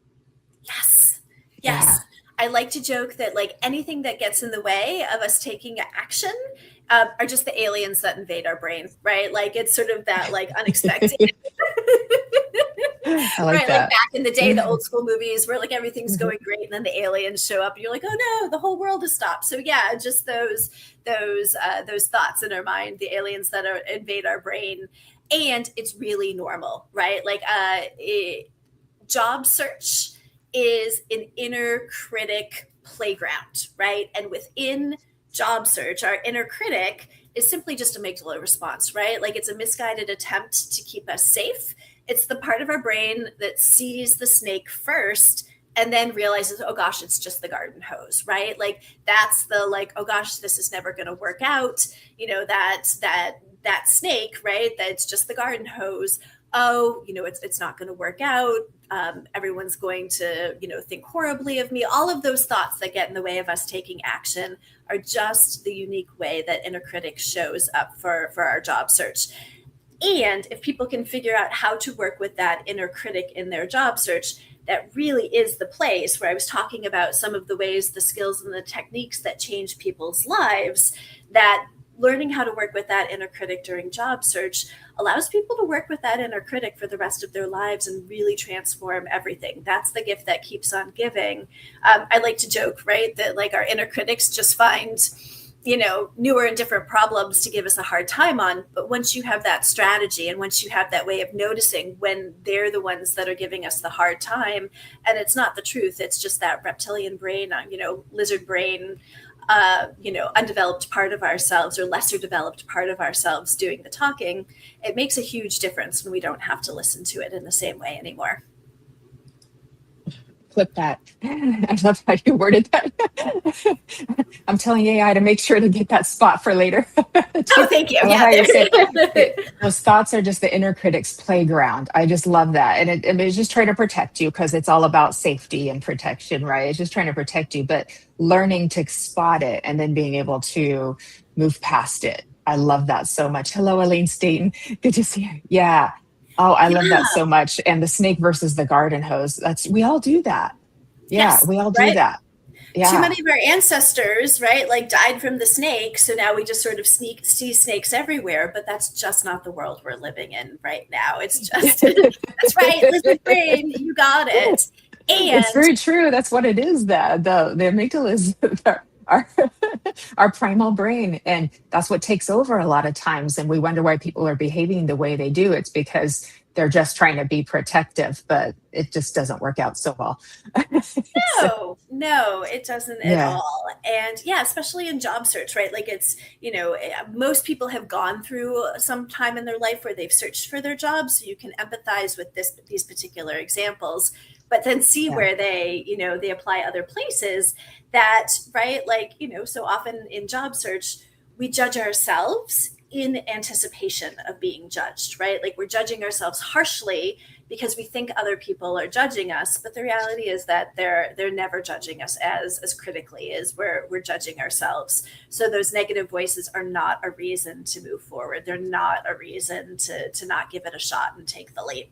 Yes. Yeah. I like to joke that like anything that gets in the way of us taking action are just the aliens that invade our brain, right? Like it's sort of that like unexpected. I like right, that. like back in the day, the old school movies where like everything's going great, and then the aliens show up, and you're like, oh no, the whole world has stopped. So yeah, just those thoughts in our mind, the aliens that invade our brain, and it's really normal, right? Like job search is an inner critic playground, right? And within job search, our inner critic is simply just amygdala response, right? Like it's a misguided attempt to keep us safe. It's the part of our brain that sees the snake first and then realizes, oh gosh, it's just the garden hose, right? Like that's the like, oh gosh, this is never going to work out. That snake, right? That's just the garden hose. Oh, it's not going to work out. Everyone's going to, think horribly of me. All of those thoughts that get in the way of us taking action are just the unique way that inner critic shows up for our job search. And if people can figure out how to work with that inner critic in their job search, that really is the place where I was talking about some of the ways, the skills and the techniques that change people's lives, that learning how to work with that inner critic during job search allows people to work with that inner critic for the rest of their lives and really transform everything. That's the gift that keeps on giving. I like to joke, right, that like our inner critics just find, newer and different problems to give us a hard time on. But once you have that strategy and once you have that way of noticing when they're the ones that are giving us the hard time, and it's not the truth, it's just that reptilian brain, lizard brain, undeveloped part of ourselves or lesser developed part of ourselves doing the talking, it makes a huge difference when we don't have to listen to it in the same way anymore. Clip that. I love how you worded that. I'm telling AI to make sure to get that spot for later. Oh, thank you. I love how you said those thoughts are just the inner critic's playground. I just love that. And it's just trying to protect you because it's all about safety and protection, right? It's just trying to protect you, but learning to spot it and then being able to move past it. I love that so much. Hello, Elaine Staten. Good to see you. Yeah. Oh, I love that so much. And the snake versus the garden hose. We all do that. Yeah, yes, we all do that. Yeah. Too many of our ancestors, right, like died from the snake. So now we just sort of see snakes everywhere, but that's just not the world we're living in right now. It's just, that's right, lizard brain, you got it. And it's very true. That's what it is. The amygdala is our primal brain, and that's what takes over a lot of times. And we wonder why people are behaving the way they do. It's because they're just trying to be protective, but it just doesn't work out so well. No, it doesn't at all. And yeah, especially in job search, right? Like it's, most people have gone through some time in their life where they've searched for their jobs. So you can empathize with these particular examples, but then see where they apply other places that, right? Like, so often in job search, we judge ourselves in anticipation of being judged, right? Like we're judging ourselves harshly because we think other people are judging us, but the reality is that they're never judging us as critically as we're judging ourselves. So those negative voices are not a reason to move forward. They're not a reason to not give it a shot and take the leap.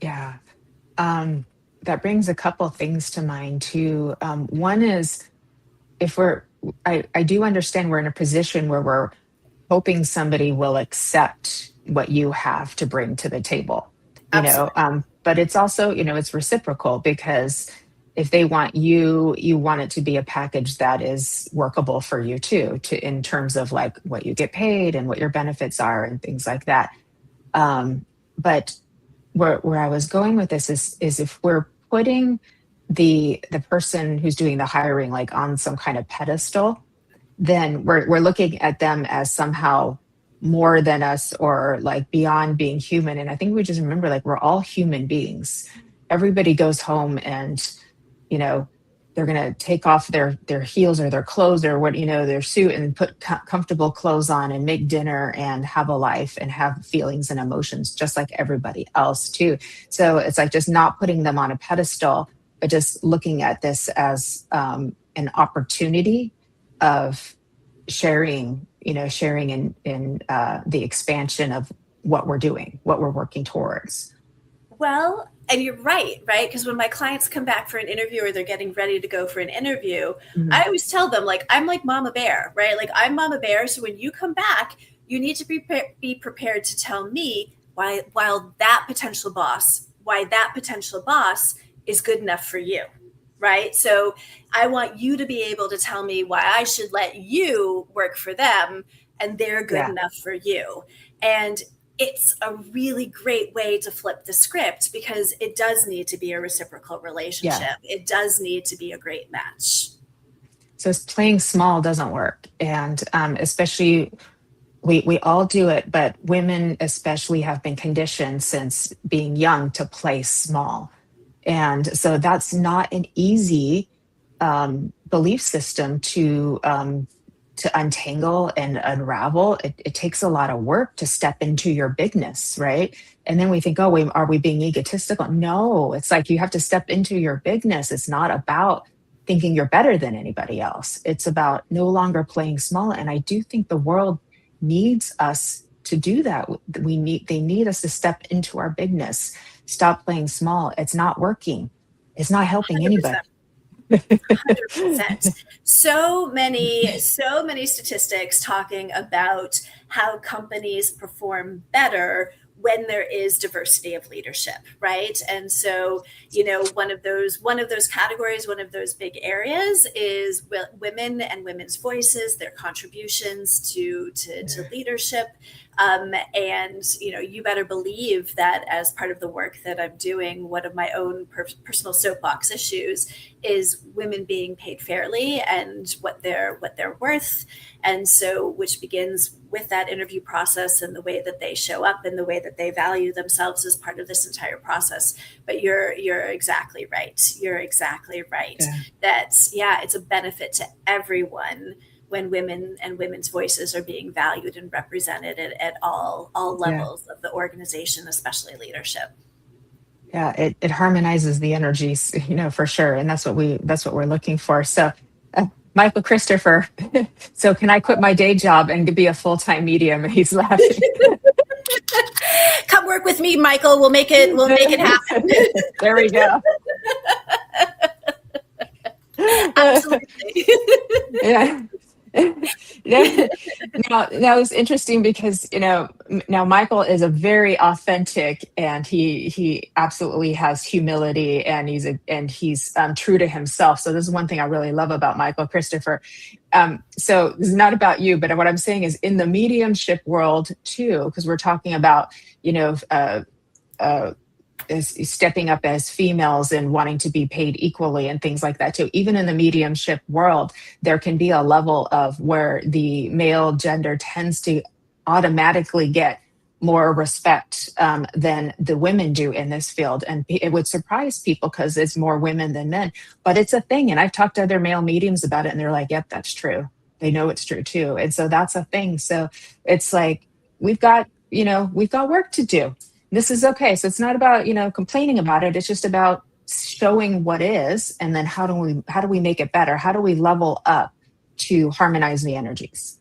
Yeah. That brings a couple things to mind too. One is if I do understand we're in a position where we're hoping somebody will accept what you have to bring to the table, Absolutely. but it's also, it's reciprocal because if they want you, you want it to be a package that is workable for you too, in terms of like what you get paid and what your benefits are and things like that. But where I was going with this is if we're putting the person who's doing the hiring like on some kind of pedestal, then we're looking at them as somehow more than us or like beyond being human. And I think we just remember like we're all human beings. Everybody goes home and, you know, they're gonna take off their heels or their clothes or what, their suit and put comfortable clothes on and make dinner and have a life and have feelings and emotions just like everybody else too. So it's like just not putting them on a pedestal, but just looking at this as an opportunity of sharing in the expansion of what we're doing, what we're working towards. Well, and you're right? Because when my clients come back for an interview or they're getting ready to go for an interview, Mhm. I always tell them, like, I'm like Mama Bear, right? Like, I'm Mama Bear. So when you come back, you need to be prepared to tell me why that potential boss is good enough for you, right? So I want you to be able to tell me why I should let you work for them and they're good Yeah. enough for you. And it's a really great way to flip the script because it does need to be a reciprocal relationship. Yeah. It does need to be a great match. So playing small doesn't work. And especially we all do it, but women especially have been conditioned since being young to play small. And so that's not an easy belief system to untangle and unravel. It takes a lot of work to step into your bigness, right? And then we think, oh, wait, are we being egotistical? No, it's like you have to step into your bigness. It's not about thinking you're better than anybody else. It's about no longer playing small. And I do think the world needs us to do that. They need us to step into our bigness, stop playing small. It's not working. It's not helping 100%. anybody. 100%. So many statistics talking about how companies perform better when there is diversity of leadership, right? And so, one of those categories, one of those big areas is women and women's voices, their contributions to leadership. And you better believe that as part of the work that I'm doing, one of my own personal soapbox issues is women being paid fairly and what they're worth. And so, which begins with that interview process and the way that they show up and the way that they value themselves as part of this entire process. But you're exactly right. You're exactly right. Yeah. It's a benefit to everyone when women and women's voices are being valued and represented at all levels of the organization, especially leadership. Yeah, it harmonizes the energies, for sure. And that's what we're looking for. So Michael Christopher, so can I quit my day job and be a full-time medium? And he's laughing. Come work with me, Michael. We'll make it happen. There we go. Absolutely. Yeah. Now it's interesting because now Michael is a very authentic and he absolutely has humility and he's true to himself. So this is one thing I really love about Michael Christopher. So this is not about you, but what I'm saying is in the mediumship world too, because we're talking about is stepping up as females and wanting to be paid equally and things like that too. Even in the mediumship world, there can be a level of where the male gender tends to automatically get more respect than the women do in this field. And it would surprise people because it's more women than men, but it's a thing. And I've talked to other male mediums about it and they're like, yep, that's true. They know it's true too. And so that's a thing. So it's like, we've got work to do. This is okay. So it's not about, complaining about it. It's just about showing what is, and then how do we make it better? How do we level up to harmonize the energies?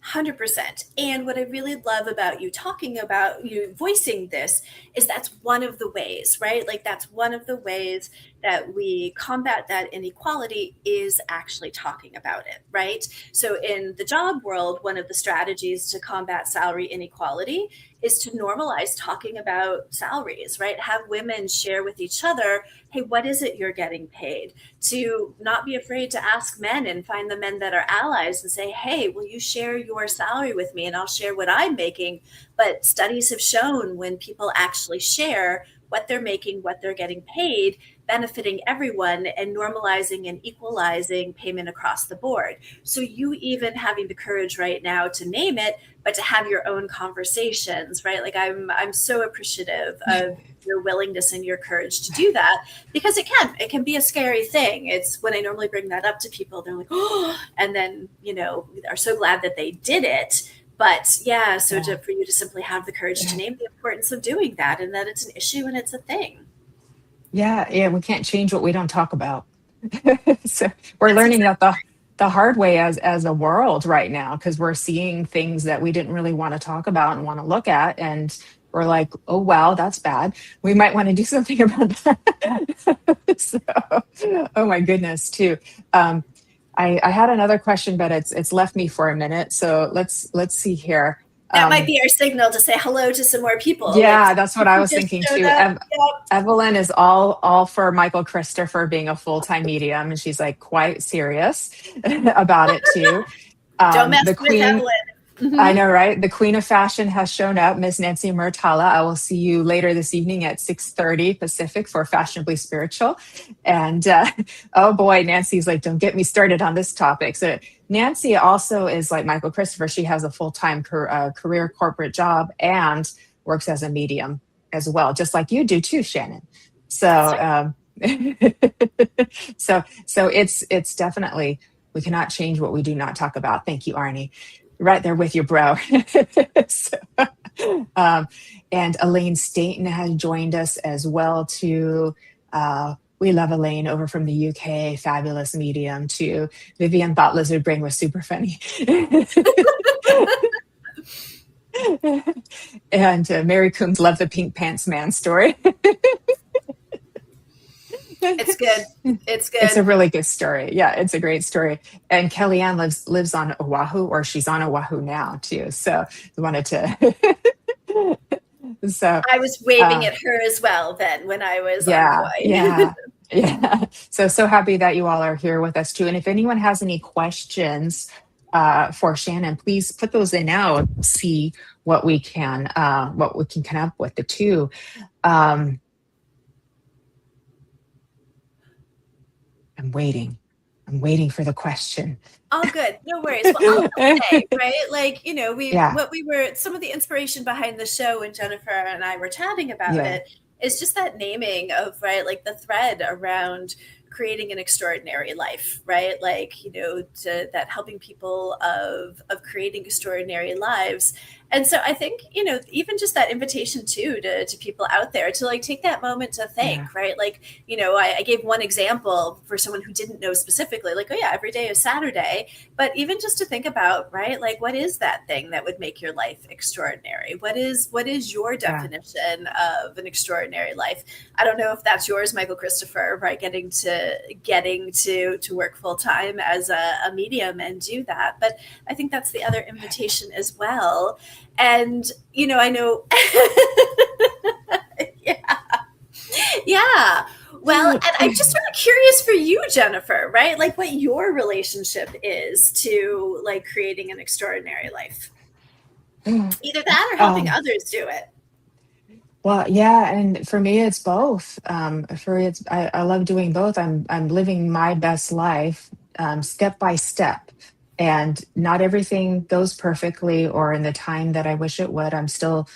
100%. And what I really love about you talking about, you voicing this, is that's one of the ways, right? Like that's one of the ways that we combat that inequality is actually talking about it, right? So in the job world, one of the strategies to combat salary inequality is to normalize talking about salaries, right? Have women share with each other, hey, what is it you're getting paid? To not be afraid to ask men and find the men that are allies and say, hey, will you share your salary with me and I'll share what I'm making? But studies have shown when people actually share what they're making, what they're getting paid, benefiting everyone and normalizing and equalizing payment across the board. So you even having the courage right now to name it, but to have your own conversations, right? Like I'm so appreciative of your willingness and your courage to do that, because it can be a scary thing. It's when I normally bring that up to people, they're like, oh, and then, are so glad that they did it. But yeah, so for you to simply have the courage to name the importance of doing that and that it's an issue and it's a thing. Yeah, we can't change what we don't talk about. So we're learning that the hard way as a world right now, because we're seeing things that we didn't really want to talk about and want to look at, and we're like, oh wow, that's bad. We might want to do something about that. So, oh my goodness, too. I had another question, but it's left me for a minute. So let's see here. That might be our signal to say hello to some more people. Yeah, that's what I was thinking too. Evelyn is all for Michael Christopher being a full-time medium, and she's like quite serious about it too. Don't mess with Evelyn. Mm-hmm. I know, right? The Queen of Fashion has shown up, Miss Nancy Murtala. I will see you later this evening at 6:30 Pacific for Fashionably Spiritual. And oh boy, Nancy's like, don't get me started on this topic. So Nancy also is like Michael Christopher. She has a full-time career corporate job and works as a medium as well, just like you do too, Shannon. So, so it's definitely, we cannot change what we do not talk about. Thank you, Arnie. Right there with you, bro. So, and Elaine Staten has joined us as well too. We love Elaine over from the UK, fabulous medium too. Vivian thought Lizard Brain was super funny. And Mary Coombs loved the Pink Pants Man story. It's good. It's good. It's a really good story. Yeah, it's a great story. And Kellyanne lives on Oahu, or she's on Oahu now too. So I wanted to. So I was waving at her as well then when I was on Hawaii. Yeah. So happy that you all are here with us too. And if anyone has any questions for Shannon, please put those in now and see what we can come up with the two. I'm waiting for the question. All good. No worries. Well, I'll say, right? Like, some of the inspiration behind the show when Jennifer and I were chatting about it is just that naming of, right, like the thread around creating an extraordinary life, right? Like, to that helping people of creating extraordinary lives. And so I think, even just that invitation too, to people out there to like take that moment to think, right? Like, I gave one example for someone who didn't know specifically, like, oh yeah, every day is Saturday, but even just to think about, right? Like, what is that thing that would make your life extraordinary? What is your definition of an extraordinary life? I don't know if that's yours, Michael Christopher, right? Getting to work full time as a medium and do that. But I think that's the other invitation as well. And, I know, yeah. Well, and I'm just sort of curious for you, Jennifer, right? Like what your relationship is to like creating an extraordinary life. Either that or helping others do it. Well, yeah, and for me, it's both. I love doing both. I'm living my best life, step by step, and not everything goes perfectly or in the time that I wish it would. I'm still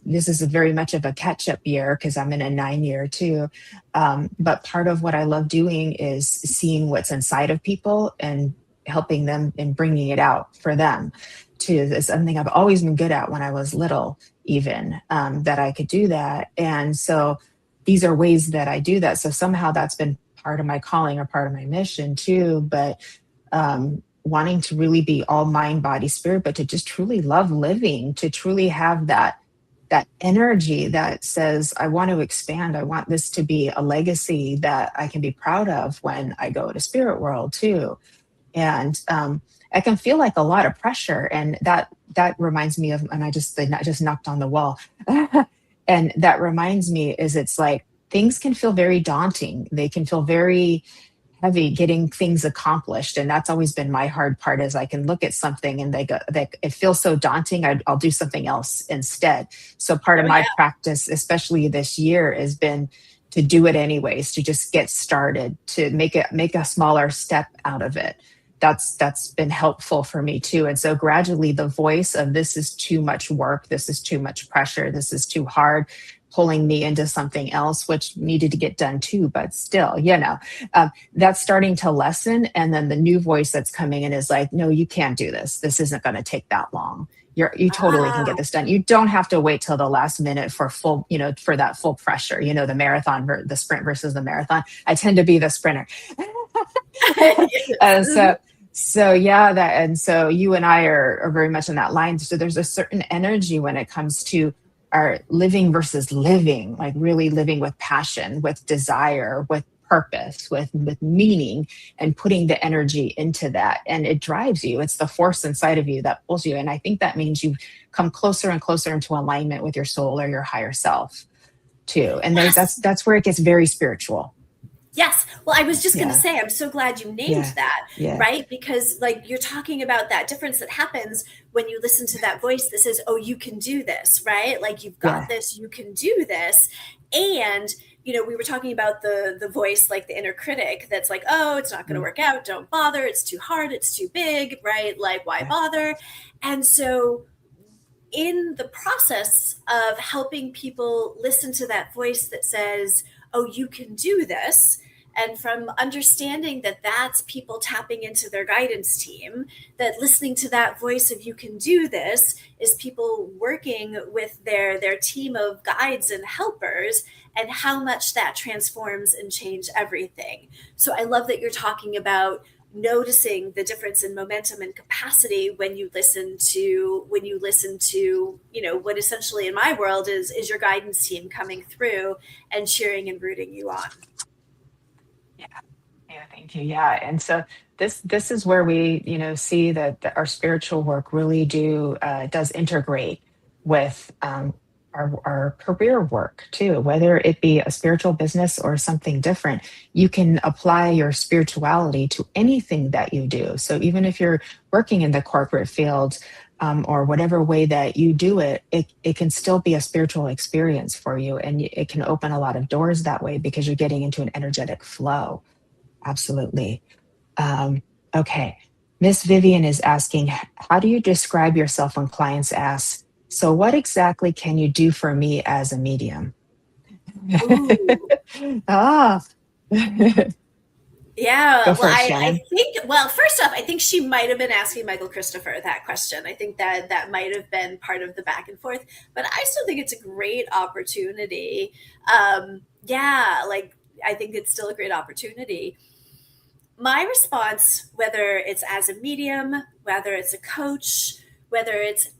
this is very much of a catch-up year because I'm in a 9-year too. But part of what I love doing is seeing what's inside of people and helping them and bringing it out for them too. It's something I've always been good at when I was little, even that I could do that. And so these are ways that I do that. So somehow that's been part of my calling or part of my mission too. But wanting to really be all mind, body, spirit, but to just truly love living, to truly have that energy that says, I want to expand. I want this to be a legacy that I can be proud of when I go to spirit world too. And I can feel like a lot of pressure, and that reminds me of, and I just knocked on the wall, and that reminds me is it's like things can feel very daunting. They can feel very heavy getting things accomplished, and that's always been my hard part. Is I can look at something and it feels so daunting. I'll do something else instead. So part of my practice, especially this year, has been to do it anyways, to just get started, to make a smaller step out of it. That's been helpful for me too. And so gradually the voice of this is too much work, this is too much pressure, this is too hard, pulling me into something else, which needed to get done too, but still, that's starting to lessen. And then the new voice that's coming in is like, no, you can't do this. This isn't going to take that long. You totally can get this done. You don't have to wait till the last minute for full, for that full pressure, the marathon, the sprint versus the marathon. I tend to be the sprinter. So you and I are very much in that line. So there's a certain energy when it comes to our living versus living, like really living with passion, with desire, with purpose, with meaning, and putting the energy into that. And it drives you. It's the force inside of you that pulls you. And I think that means you come closer and closer into alignment with your soul or your higher self too. And that's where it gets very spiritual. Yes. Well, I was just going to say, I'm so glad you named that, right? Because like you're talking about that difference that happens when you listen to that voice that says, oh, you can do this, right? Like you've got this, you can do this. And, we were talking about the voice, like the inner critic that's like, oh, it's not going to work out. Don't bother. It's too hard. It's too big, right? Like, why bother? And so in the process of helping people listen to that voice that says, oh, you can do this, and from understanding that that's people tapping into their guidance team, that listening to that voice of you can do this is people working with their team of guides and helpers, and how much that transforms and change everything. So I love that you're talking about noticing the difference in momentum and capacity when you listen to what essentially in my world is your guidance team coming through and cheering and rooting you on. Yeah, thank you. Yeah. And so this is where we, see that our spiritual work really does integrate with our career work too, whether it be a spiritual business or something different. You can apply your spirituality to anything that you do. So even if you're working in the corporate field, or whatever way that you do it, it can still be a spiritual experience for you. And it can open a lot of doors that way because you're getting into an energetic flow. Absolutely. Okay. Miss Vivian is asking, how do you describe yourself when clients ask, so what exactly can you do for me as a medium? Yeah, I think, first off, I think she might have been asking Michael Christopher that question. I think that might have been part of the back and forth, but I still think it's a great opportunity. I think it's still a great opportunity. My response, whether it's as a medium, whether it's a coach, whether it's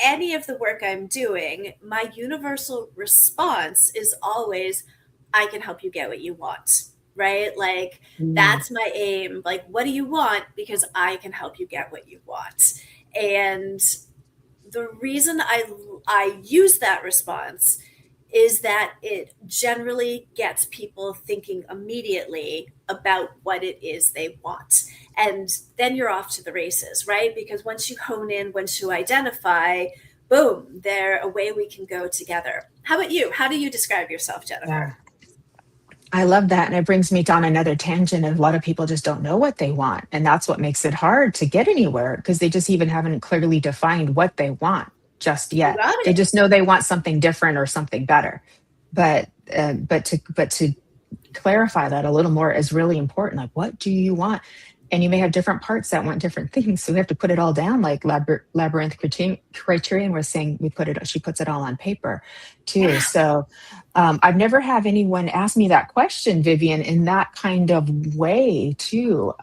any of the work I'm doing, my universal response is always, I can help you get what you want. Right? Like that's my aim. Like, what do you want? Because I can help you get what you want. And the reason I use that response is that it generally gets people thinking immediately about what it is they want. And then you're off to the races, right? Because once you hone in, once you identify, boom, away we can go together. How about you? How do you describe yourself, Jennifer? Yeah. I love that. And it brings me down another tangent of a lot of people just don't know what they want. And that's what makes it hard to get anywhere because they just even haven't clearly defined what they want just yet. They just know they want something different or something better. But to clarify that a little more is really important. Like, what do you want? And you may have different parts that want different things. So we have to put it all down, like labyrinth criterion. We're saying she puts it all on paper too. Yeah. So I've never had anyone ask me that question, Vivian, in that kind of way too.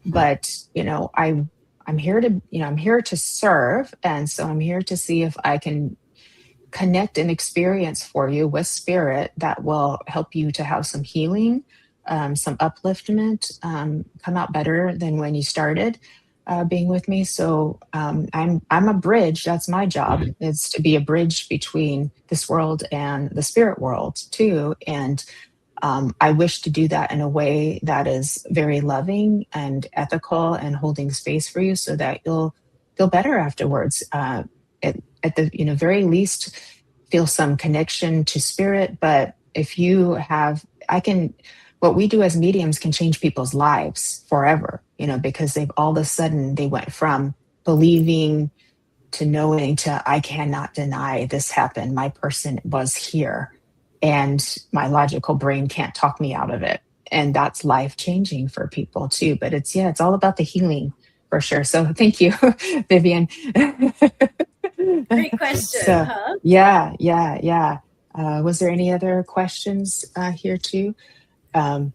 But, I'm here to, I'm here to serve. And so I'm here to see if I can connect an experience for you with spirit that will help you to have some healing, some upliftment, come out better than when you started being with me. So I'm a bridge. That's my job. Is to be a bridge between this world and the spirit world too. And I wish to do that in a way that is very loving and ethical and holding space for you, so that you'll feel better afterwards. At the very least, feel some connection to spirit. But if you have, what we do as mediums can change people's lives forever. Because they've all of a sudden they went from believing to knowing to, I cannot deny this happened. My person was here, and my logical brain can't talk me out of it. And that's life changing for people too. But it's all about the healing for sure. So thank you, Vivian. Great question, So, huh? yeah. Was there any other questions here too? Let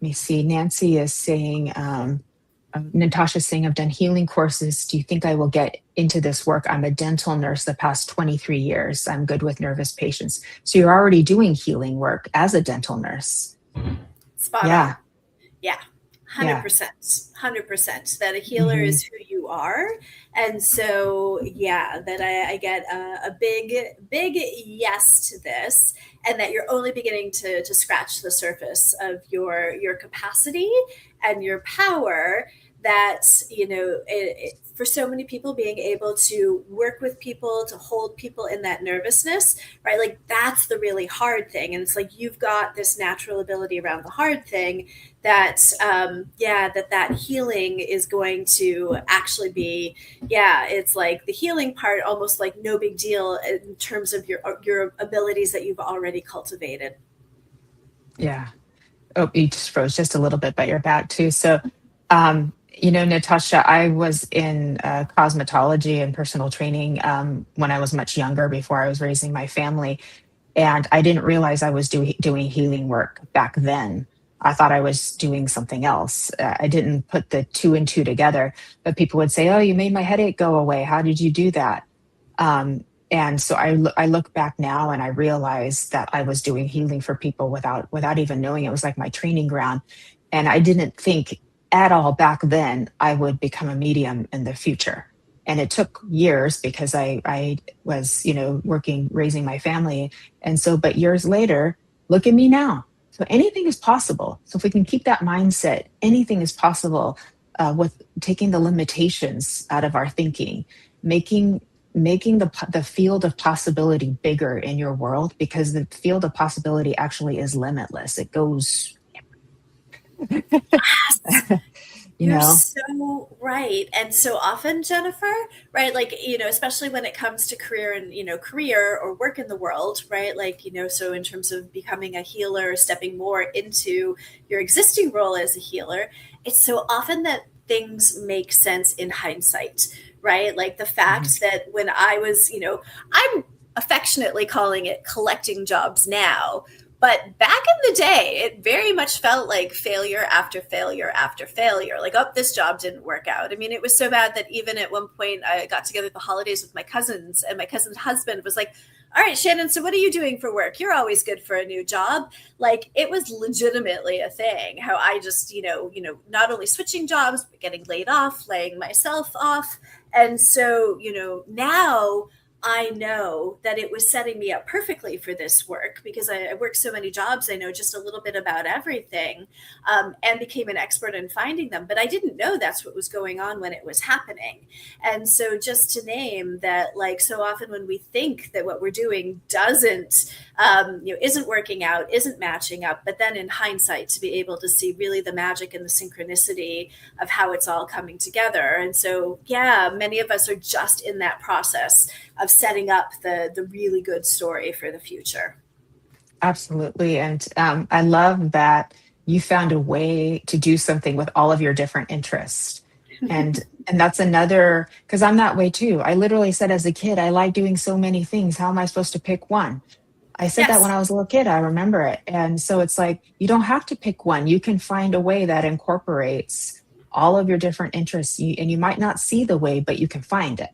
me see. Nancy is saying, Natasha's saying, I've done healing courses. Do you think I will get into this work? I'm a dental nurse the past 23 years. I'm good with nervous patients. So you're already doing healing work as a dental nurse. Spot Yeah. on. Yeah. 100%. That a healer is who you are. And so, that I get a big yes to this, and that you're only beginning to scratch the surface of your capacity and your power. That, for so many people, being able to work with people, to hold people in that nervousness, right? Like, that's the really hard thing. And it's like, you've got this natural ability around the hard thing that, that healing is going to actually be, it's like the healing part, almost like no big deal in terms of your abilities that you've already cultivated. Yeah. Oh, you just froze just a little bit, but you're back too. So, Natasha, I was in cosmetology and personal training when I was much younger, before I was raising my family. And I didn't realize I was doing healing work back then. I thought I was doing something else. I didn't put the two and two together, but people would say, oh, you made my headache go away. How did you do that? And so I look back now and I realize that I was doing healing for people without even knowing. It was like my training ground. And I didn't think at all back then I would become a medium in the future. And it took years because I was, working, raising my family. And so, but years later, look at me now. So anything is possible. So if we can keep that mindset, anything is possible, with taking the limitations out of our thinking, making the field of possibility bigger in your world, because the field of possibility actually is limitless. It goes. You're so right. And so often, Jennifer, right? Like, especially when it comes to career and, career or work in the world, right? Like, so in terms of becoming a healer, stepping more into your existing role as a healer, it's so often that things make sense in hindsight, right? Like the fact that when I was, I'm affectionately calling it collecting jobs now. But back in the day, it very much felt like failure after failure after failure. Like, oh, this job didn't work out. I mean, it was so bad that even at one point I got together at the holidays with my cousins, and my cousin's husband was like, all right, Shannon, so what are you doing for work? You're always good for a new job. Like, it was legitimately a thing, how I just, not only switching jobs, but getting laid off, laying myself off. And so, now I know that it was setting me up perfectly for this work, because I work so many jobs. I know just a little bit about everything, and became an expert in finding them. But I didn't know that's what was going on when it was happening. And so just to name that, like, so often when we think that what we're doing doesn't, isn't working out, isn't matching up, but then in hindsight to be able to see really the magic and the synchronicity of how it's all coming together. And so, many of us are just in that process of setting up the really good story for the future. Absolutely. And I love that you found a way to do something with all of your different interests. And that's another, because I'm that way too. I literally said as a kid, I like doing so many things. How am I supposed to pick one? I said that when I was a little kid. I remember it. And so it's like, you don't have to pick one. You can find a way that incorporates all of your different interests. And you might not see the way, but you can find it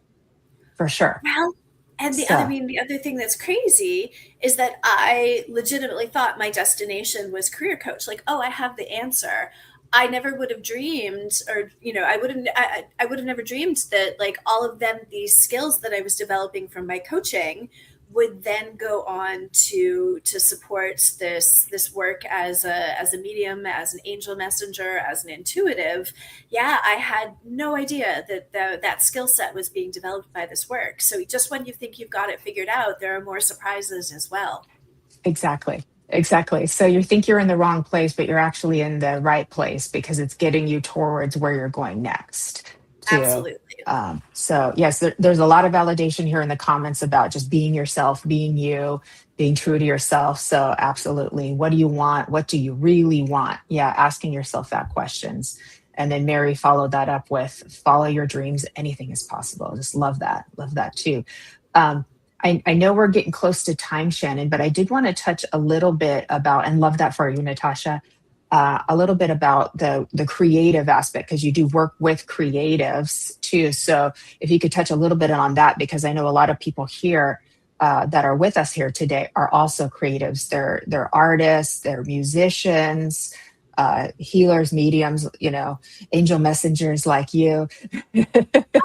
for sure. Well, and the other thing that's crazy is that I legitimately thought my destination was career coach. Like, oh, I have the answer. I never would have dreamed, or, I would have never dreamed that like all of these skills that I was developing from my coaching would then go on to support this work as a medium, as an angel messenger, as an intuitive. Yeah, I had no idea that that skill set was being developed by this work. So just when you think you've got it figured out, there are more surprises as well. Exactly. So you think you're in the wrong place, but you're actually in the right place because it's getting you towards where you're going next. Absolutely. So yes, there's a lot of validation here in the comments about just being yourself, being you, being true to yourself. So absolutely. What do you want? What do you really want? Yeah. Asking yourself that questions. And then Mary followed that up with follow your dreams. Anything is possible. Just love that. Love that too. I know we're getting close to time, Shannon, but I did want to touch a little bit about, and love that for you, Natasha, a little bit about the creative aspect, because you do work with creatives too. So if you could touch a little bit on that, because I know a lot of people here that are with us here today are also creatives. They're artists, they're musicians, healers, mediums, angel messengers like you.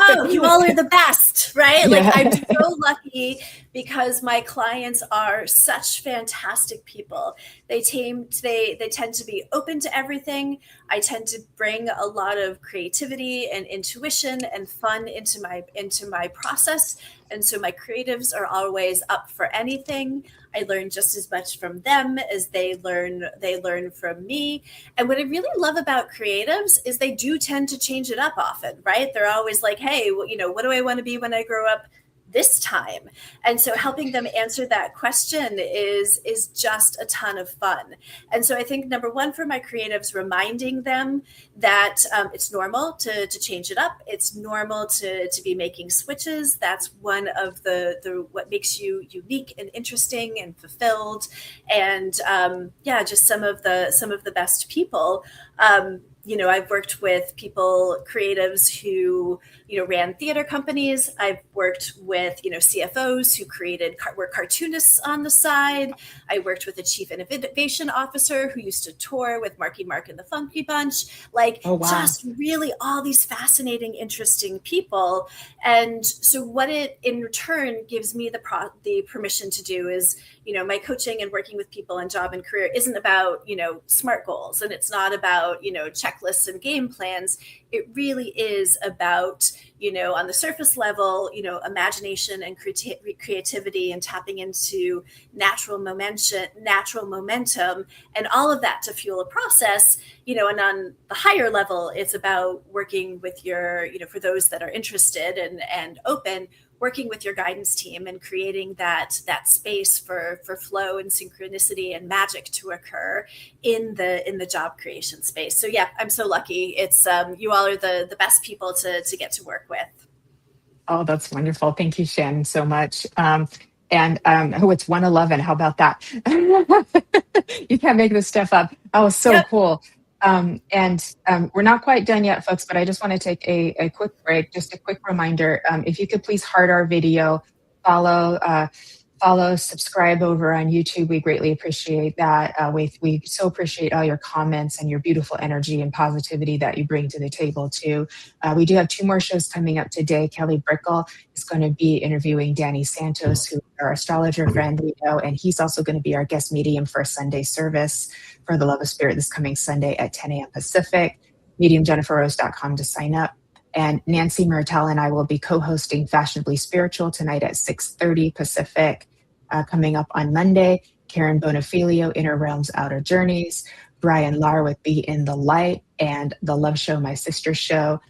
Oh, you all are the best, right? Yeah. Like, I'm so lucky because my clients are such fantastic people. They tend to be open to everything. I tend to bring a lot of creativity and intuition and fun into my process. And so my creatives are always up for anything. I learn just as much from them as they learn from me. And what I really love about creatives is they do tend to change it up often, right? They're always like, hey, what do I want to be when I grow up this time? And so helping them answer that question is just a ton of fun. And so I think number one for my creatives, reminding them that it's normal to change it up. It's normal to be making switches. That's one of the what makes you unique and interesting and fulfilled. And just some of the best people. I've worked with creatives who, ran theater companies. I've worked with, CFOs who were cartoonists on the side. I worked with a chief innovation officer who used to tour with Marky Mark and the Funky Bunch. Just really all these fascinating, interesting people. And so what it in return gives me the permission to do is, my coaching and working with people in job and career isn't about, SMART goals, and it's not about, checklists and game plans. It really is about, on the surface level, imagination and creativity and tapping into natural momentum and all of that to fuel a process, and on the higher level, it's about working with your, for those that are interested and open, working with your guidance team and creating that space for flow and synchronicity and magic to occur in the job creation space. So yeah, I'm so lucky. It's you all are the best people to get to work with. Oh, that's wonderful. Thank you, Shannon, so much. It's 1:11. How about that? You can't make this stuff up. Oh, so cool. We're not quite done yet, folks, but I just want to take a quick break. Just a quick reminder, if you could please heart our video, follow, subscribe over on YouTube. We greatly appreciate that. We so appreciate all your comments and your beautiful energy and positivity that you bring to the table too. We do have 2 more shows coming up today. Kelly Brickle is going to be interviewing Danny Santos, who is our astrologer friend we know, and he's also going to be our guest medium for a Sunday service for the Love of Spirit this coming Sunday at 10 a.m. Pacific. MediumJenniferRose.com to sign up. And Nancy Murtel and I will be co-hosting Fashionably Spiritual tonight at 6:30 Pacific. Coming up on Monday, Karen Bonafilio, Inner Realms, Outer Journeys, Brian Lar with Be in the Light, and The Love Show, My Sister's Show.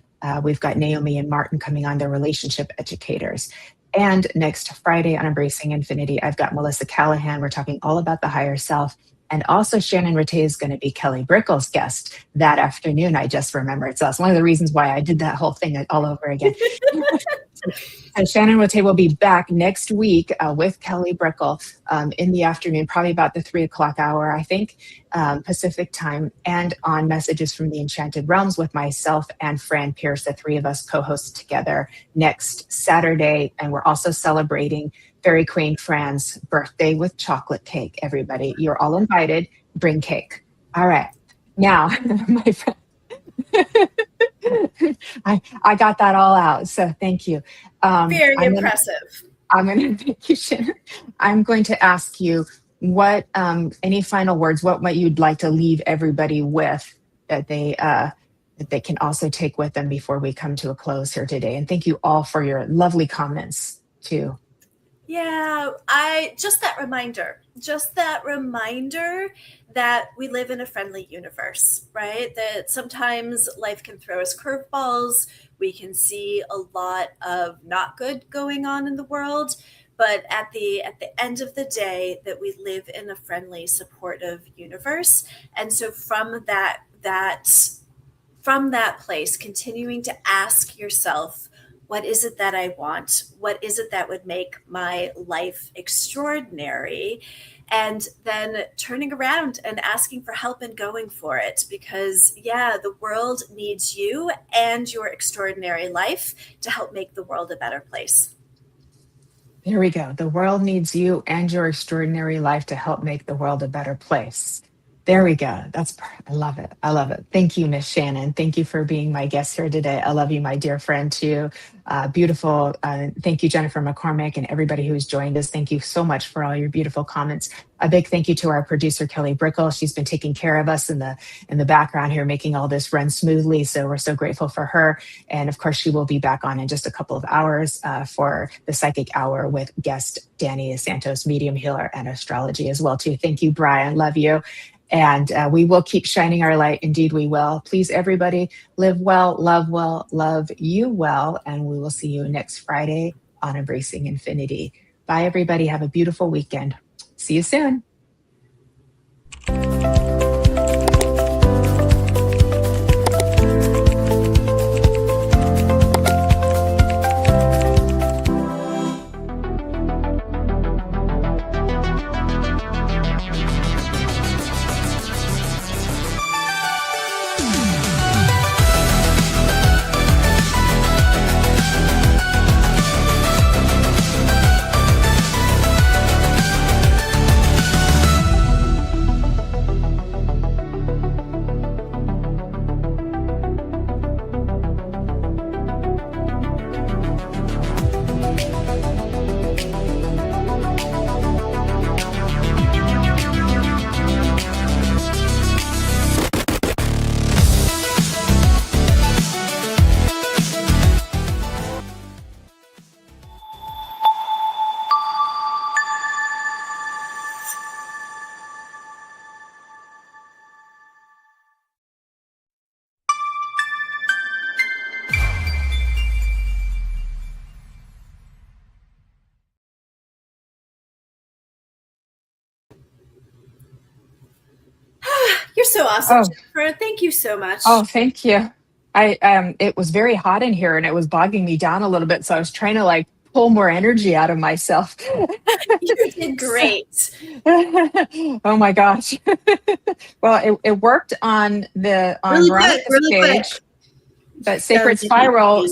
We've got Naomi and Martin coming on, their relationship educators. And next Friday on Embracing Infinity, I've got Melissa Callahan. We're talking all about the higher self. And also Shannon Ratay is going to be Kelly Brickle's guest that afternoon. I just remembered. So that's one of the reasons why I did that whole thing all over again. And Shannon Ratay will be back next week with Kelly Brickle in the afternoon, probably about the 3:00 hour, I think, Pacific time, and on Messages from the Enchanted Realms with myself and Fran Pierce. The three of us co-host together next Saturday. And we're also celebrating Fairy Queen Fran's birthday with chocolate cake. Everybody, you're all invited. Bring cake. All right. Now, my friend. I got that all out, so thank you. Very impressive. Thank you, Shannon. I'm going to ask you what any final words, what might you'd like to leave everybody with that they can also take with them before we come to a close here today. And thank you all for your lovely comments too. Yeah, just that reminder that we live in a friendly universe, right? That sometimes life can throw us curveballs. We can see a lot of not good going on in the world, but at the end of the day, that we live in a friendly, supportive universe. And so from that place, continuing to ask yourself, what is it that I want? What is it that would make my life extraordinary? And then turning around and asking for help and going for it. Because, yeah, the world needs you and your extraordinary life to help make the world a better place. There we go. The world needs you and your extraordinary life to help make the world a better place. There we go. I love it. I love it. Thank you, Miss Shannon. Thank you for being my guest here today. I love you, my dear friend, too. Beautiful. Thank you, Jennifer McCormick, and everybody who's joined us. Thank you so much for all your beautiful comments. A big thank you to our producer, Kelly Brickle. She's been taking care of us in the background here, making all this run smoothly. So we're so grateful for her. And of course, she will be back on in just a couple of hours for the Psychic Hour with guest Danny Santos, medium healer and astrology as well, too. Thank you, Brian. Love you. And we will keep shining our light. Indeed, we will. Please, everybody, live well, love you well. And we will see you next Friday on Embracing Infinity. Bye, everybody. Have a beautiful weekend. See you soon. You're so awesome, Jennifer. Thank you so much. Oh, thank you. It was very hot in here and it was bogging me down a little bit. So I was trying to pull more energy out of myself. You did great. Oh my gosh. Well, it worked on Veronica's page. But Sacred Spiral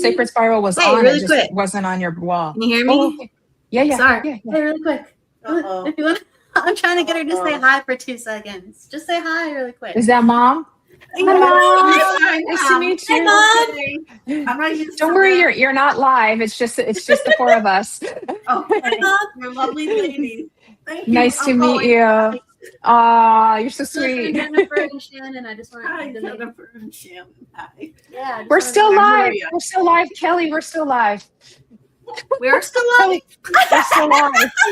was on. Really it quick. Just wasn't on your wall. Can you hear me? Oh, okay. Yeah. Sorry. Yeah. Hey, really quick. If you want, I'm trying to get her to say hi for 2 seconds. Just say hi really quick. Is that Mom? Hi, Mom. Nice to meet you. Hi, Mom. I'm right here. Don't worry, you're not live. It's just the four of us. Oh, Hi, Mom. you're lovely ladies. Thank you. Nice to meet you. Aw, you're so sweet. Jennifer and Shannon, I just want Hi, to know. Jennifer and Shannon. Hi. Yeah, We're still live. We're still live, Kelly. We're still live. We're still live. We're still live.